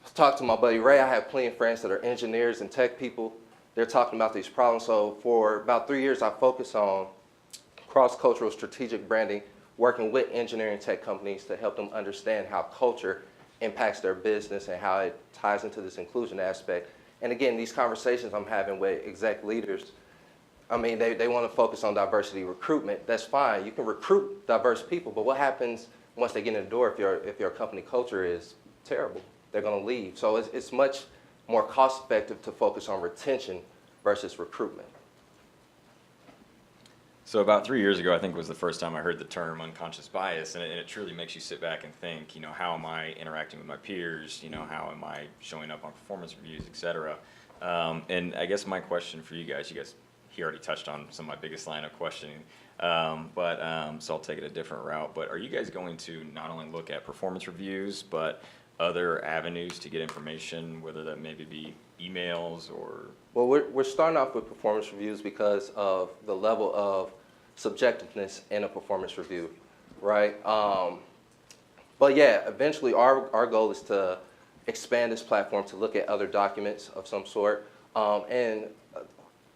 Let's talk to my buddy Ray. I have plenty of friends that are engineers and tech people. they're talking about these problems. So for about 3 years, I focused on cross-cultural strategic branding, working with engineering tech companies to help them understand how culture impacts their business and how it ties into this inclusion aspect. And again, these conversations I'm having with exec leaders, I mean, they want to focus on diversity recruitment. That's fine. You can recruit diverse people, but what happens once they get in the door if your company culture is terrible? They're going to leave. So it's much more cost effective to focus on retention versus recruitment. So about 3 years ago, I think was the first time I heard the term unconscious bias, and it truly makes you sit back and think, how am I interacting with my peers? How am I showing up on performance reviews, et cetera? And I guess my question for you guys, he already touched on some of my biggest line of questioning, so I'll take it a different route. But are you guys going to not only look at performance reviews, but other avenues to get information, whether that maybe be emails or? Well, we're starting off with performance reviews because of the level of subjectiveness in a performance review, right? But yeah, eventually our goal is to expand this platform to look at other documents of some sort. And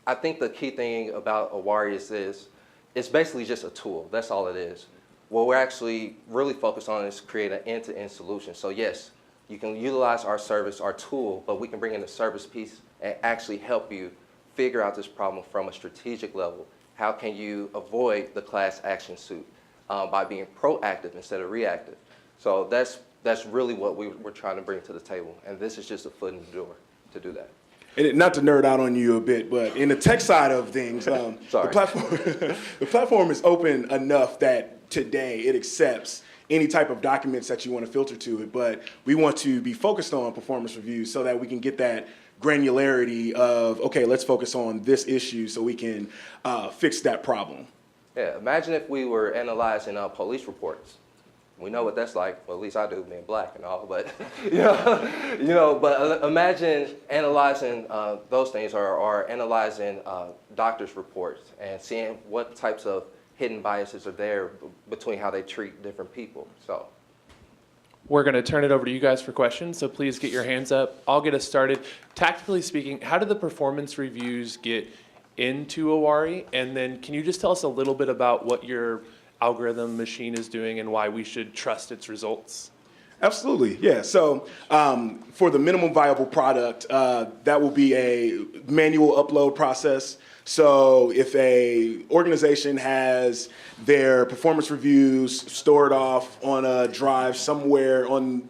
I think the key thing about Owari is it's basically just a tool. That's all it is. What we're actually really focused on is create an end-to-end solution. So yes, you can utilize our service, our tool, but we can bring in the service piece and actually help you figure out this problem from a strategic level. How can you avoid the class action suit by being proactive instead of reactive? So that's really what we're trying to bring to the table. And this is just a foot in the door to do that. And not to nerd out on you a bit, but in the tech side of things, the platform is open enough that today it accepts any type of documents that you want to filter to it. But we want to be focused on performance reviews so that we can get that granularity of, okay, let's focus on this issue so we can fix that problem. Yeah, imagine if we were analyzing police reports. We know what that's like. Well, at least I do, being black and all. But but imagine analyzing those things, or analyzing doctors' reports and seeing what types of hidden biases are there between how they treat different people. So we're going to turn it over to you guys for questions. So please get your hands up. I'll get us started. Tactically speaking, how do the performance reviews get into Owari? And then can you just tell us a little bit about what your algorithm machine is doing and why we should trust its results? Absolutely, yeah. So for the minimum viable product, that will be a manual upload process. So if a organization has their performance reviews stored off on a drive somewhere on,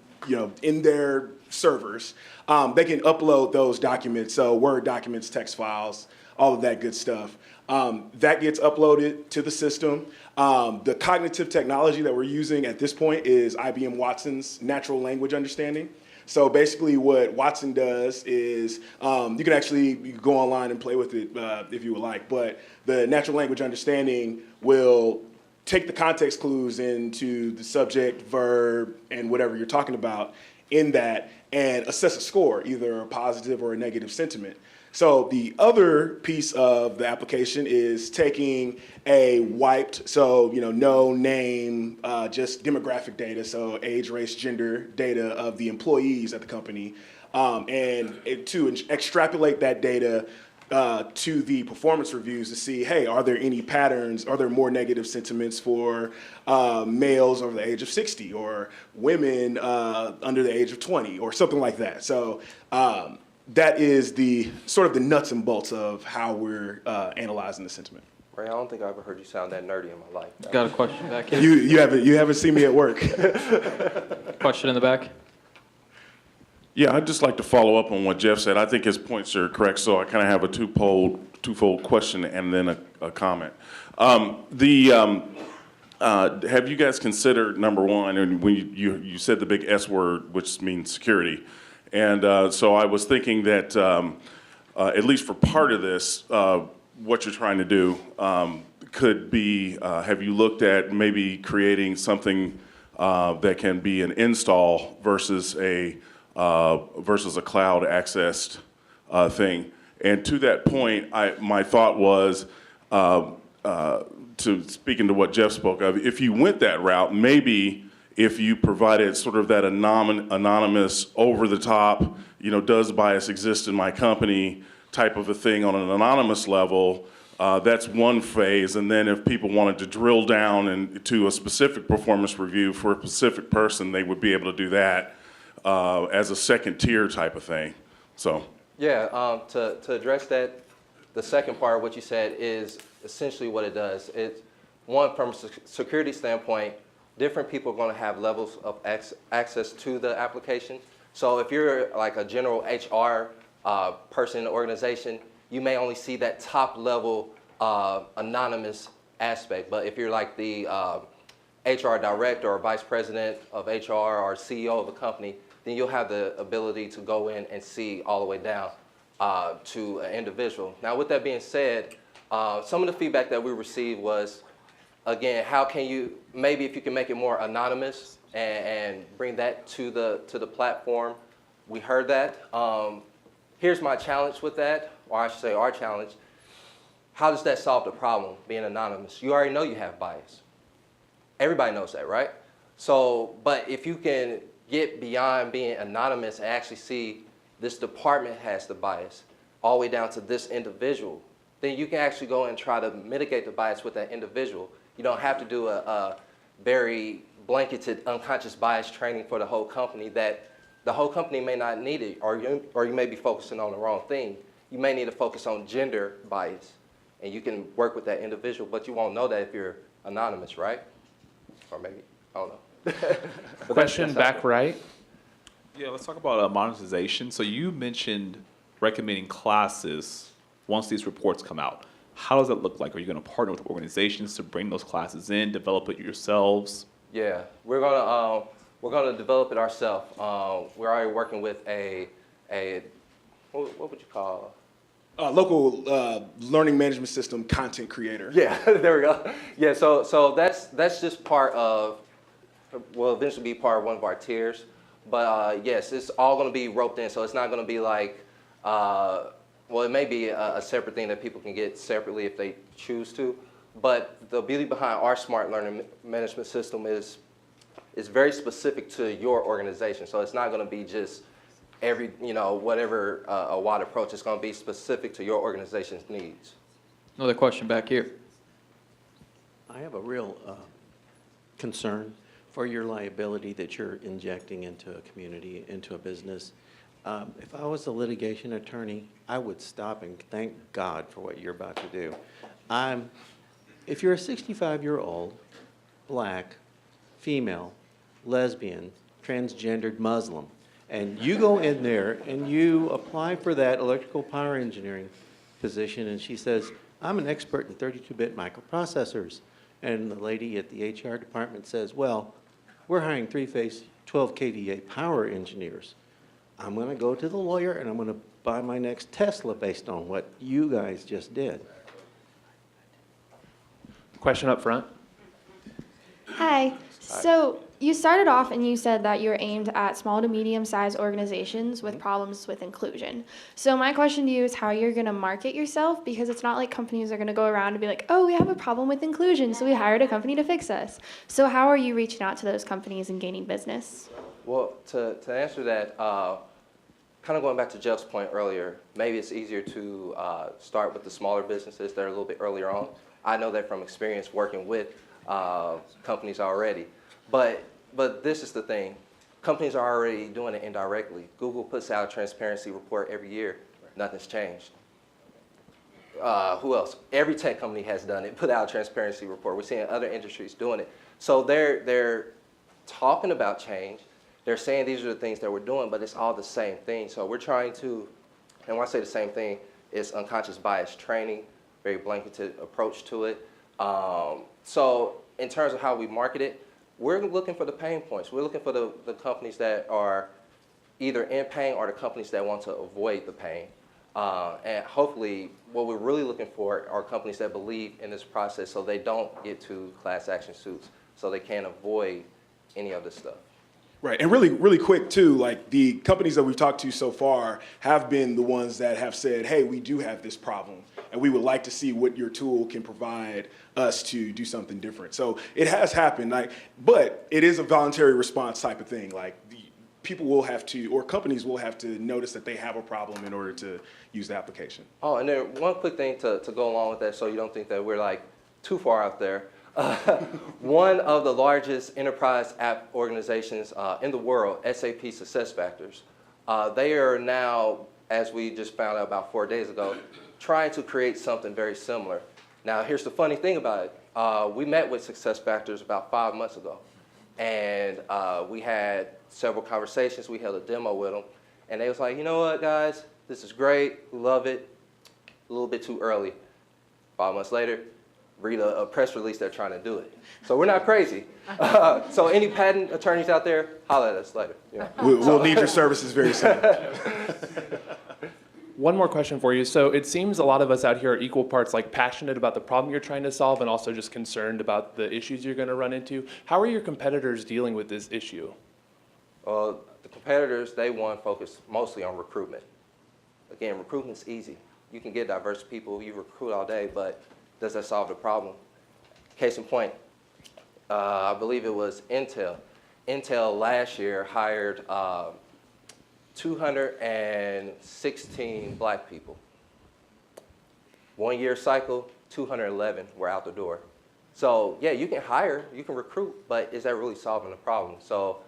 in their servers, they can upload those documents, so Word documents, text files, all of that good stuff. That gets uploaded to the system. The cognitive technology that we're using at this point is IBM Watson's natural language understanding. So basically what Watson does is you can go online and play with it if you would like, but the natural language understanding will take the context clues into the subject, verb, and whatever you're talking about in that and assess a score, either a positive or a negative sentiment. So the other piece of the application is taking a wiped, so no name, just demographic data, so age, race, gender data of the employees at the company, and to extrapolate that data to the performance reviews to see, hey, are there any patterns? Are there more negative sentiments for males over the age of 60 or women under the age of 20 or something like that? So that is the sort of the nuts and bolts of how we're analyzing the sentiment. Ray, I don't think I ever heard you sound that nerdy in my life. Got a question back here. You haven't seen me at work. Question in the back. Yeah, I'd just like to follow up on what Jeff said. I think his points are correct, so I kind of have a twofold question and then a comment. Have you guys considered, number one, and when you said the big S word, which means security, and so I was thinking that at least for part of this, what you're trying to do could be, have you looked at maybe creating something that can be an install versus a cloud accessed thing? And to that point, my thought was, to speaking to what Jeff spoke of, if you went that route, maybe if you provided sort of that anonymous, over the top, does bias exist in my company type of a thing on an anonymous level, that's one phase. And then if people wanted to drill down into a specific performance review for a specific person, they would be able to do that as a second tier type of thing. So. Yeah, to address that, the second part of what you said is essentially what it does. It's one, from a security standpoint, different people are going to have levels of access to the application. So if you're like a general HR person in the organization, you may only see that top level anonymous aspect. But if you're like the HR director or vice president of HR or CEO of a company, then you'll have the ability to go in and see all the way down to an individual. Now, with that being said, some of the feedback that we received was, again, how can you, maybe if you can make it more anonymous and bring that to the platform. We heard that. Here's my challenge with that, or I should say our challenge. How does that solve the problem, being anonymous? You already know you have bias. Everybody knows that, right? So, but if you can get beyond being anonymous and actually see this department has the bias all the way down to this individual, then you can actually go and try to mitigate the bias with that individual. You don't have to do a very blanketed unconscious bias training for the whole company that the whole company may not need it, or you may be focusing on the wrong thing. You may need to focus on gender bias, and you can work with that individual, but you won't know that if you're anonymous, right? Or maybe, I don't know. Question back right. Yeah, let's talk about monetization. So you mentioned recommending classes once these reports come out. How does that look like? Are you going to partner with organizations to bring those classes in, develop it yourselves? Yeah, we're gonna develop it ourselves. We're already working with a what would you call? Local learning management system content creator. Yeah, there we go. Yeah, so that's just part of, will eventually be part of one of our tiers. But yes, it's all going to be roped in. So it's not going to be like, well, it may be a separate thing that people can get separately if they choose to. But the beauty behind our smart learning management system is very specific to your organization. So it's not going to be just every, whatever a wide approach. It's going to be specific to your organization's needs. Another question back here. I have a real concern for your liability that you're injecting into a community, into a business. If I was a litigation attorney, I would stop and thank God for what you're about to do. If you're a 65-year-old, black, female, lesbian, transgendered Muslim, and you go in there and you apply for that electrical power engineering position, and she says, I'm an expert in 32-bit microprocessors. And the lady at the HR department says, well, we're hiring three-phase 12 kVA power engineers. I'm going to go to the lawyer and I'm going to buy my next Tesla based on what you guys just did. Question up front. Hi. So you started off and you said that you're aimed at small to medium-sized organizations with problems with inclusion. So my question to you is how you're going to market yourself, because it's not like companies are going to go around and be like, oh, we have a problem with inclusion, so we hired a company to fix us. So how are you reaching out to those companies and gaining business? Well, to answer that, kind of going back to Jeff's point earlier, maybe it's easier to start with the smaller businesses that are a little bit earlier on. I know that from experience working with companies already. But this is the thing. Companies are already doing it indirectly. Google puts out a transparency report every year. Nothing's changed. Who else? Every tech company has done it, put out a transparency report. We're seeing other industries doing it. So they're talking about change. They're saying these are the things that we're doing, but it's all the same thing. So we're trying to, and when I say the same thing, it's unconscious bias training, very blanketed approach to it. So in terms of how we market it, we're looking for the pain points. We're looking for the companies that are either in pain or the companies that want to avoid the pain. And hopefully what we're really looking for are companies that believe in this process so they don't get to class action suits, so they can avoid any of this stuff. Right, and really, really quick too, like the companies that we've talked to so far have been the ones that have said, hey, we do have this problem, and we would like to see what your tool can provide us to do something different. So it has happened, but it is a voluntary response type of thing. Like people will have to, or companies will have to notice that they have a problem in order to use the application. Oh, and then one quick thing to go along with that, so you don't think that we're like too far out there. One of the largest enterprise app organizations in the world, SAP SuccessFactors, they are now, as we just found out about 4 days ago, trying to create something very similar. Now, here's the funny thing about it. We met with SuccessFactors about 5 months ago, and we had several conversations. We held a demo with them, and they was like, you know what, guys, this is great. We love it. A little bit too early. 5 months later, read a press release, they're trying to do it. So we're not crazy. So any patent attorneys out there, holler at us later. Yeah. We'll need your services very soon. One more question for you. So it seems a lot of us out here are equal parts like passionate about the problem you're trying to solve and also just concerned about the issues you're going to run into. How are your competitors dealing with this issue? Well, the competitors, they focus mostly on recruitment. Again, recruitment's easy. You can get diverse people, you recruit all day, but does that solve the problem? Case in point, I believe it was Intel. Intel last year hired 216 black people. 1 year cycle, 211 were out the door. So yeah, you can hire, you can recruit, but is that really solving the problem? So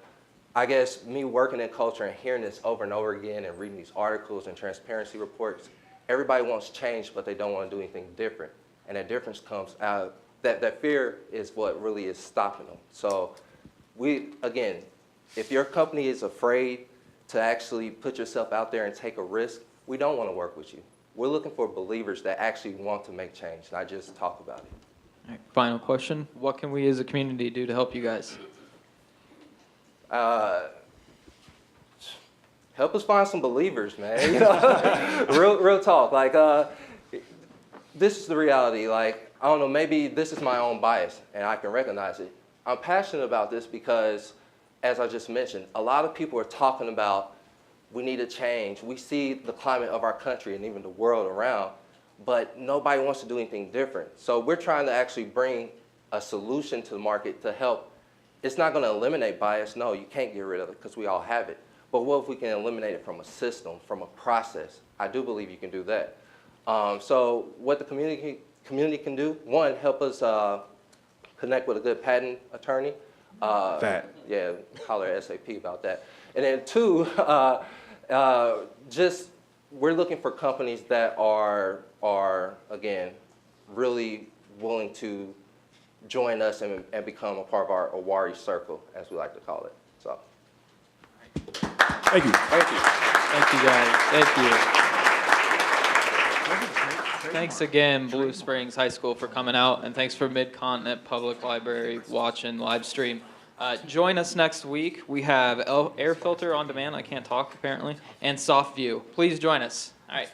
I guess me working in culture and hearing this over and over again and reading these articles and transparency reports, everybody wants change, but they don't want to do anything different. And that difference comes out, that fear is what really is stopping them. So again, if your company is afraid to actually put yourself out there and take a risk, we don't want to work with you. We're looking for believers that actually want to make change, not just talk about it. All right, final question. What can we as a community do to help you guys? Help us find some believers, man. You know? real talk. Like, this is the reality. Like, I don't know, maybe this is my own bias, and I can recognize it. I'm passionate about this because, as I just mentioned, a lot of people are talking about we need a change. We see the climate of our country and even the world around, but nobody wants to do anything different. So we're trying to actually bring a solution to the market to help. It's not going to eliminate bias. No, you can't get rid of it because we all have it. But what if we can eliminate it from a system, from a process? I do believe you can do that. So what the community can do, one, help us connect with a good patent attorney. Yeah, holler at SAP about that. And then two, just we're looking for companies that are again, really willing to join us and become a part of our Owari circle, as we like to call it. So. Thank you. Thank you. Thank you, guys. Thank you. Thanks again, Blue Springs High School, for coming out, and thanks for Mid-Continent Public Library watching live stream. Join us next week. We have Air Filter on Demand, I can't talk apparently, and Soft View. Please join us. All right.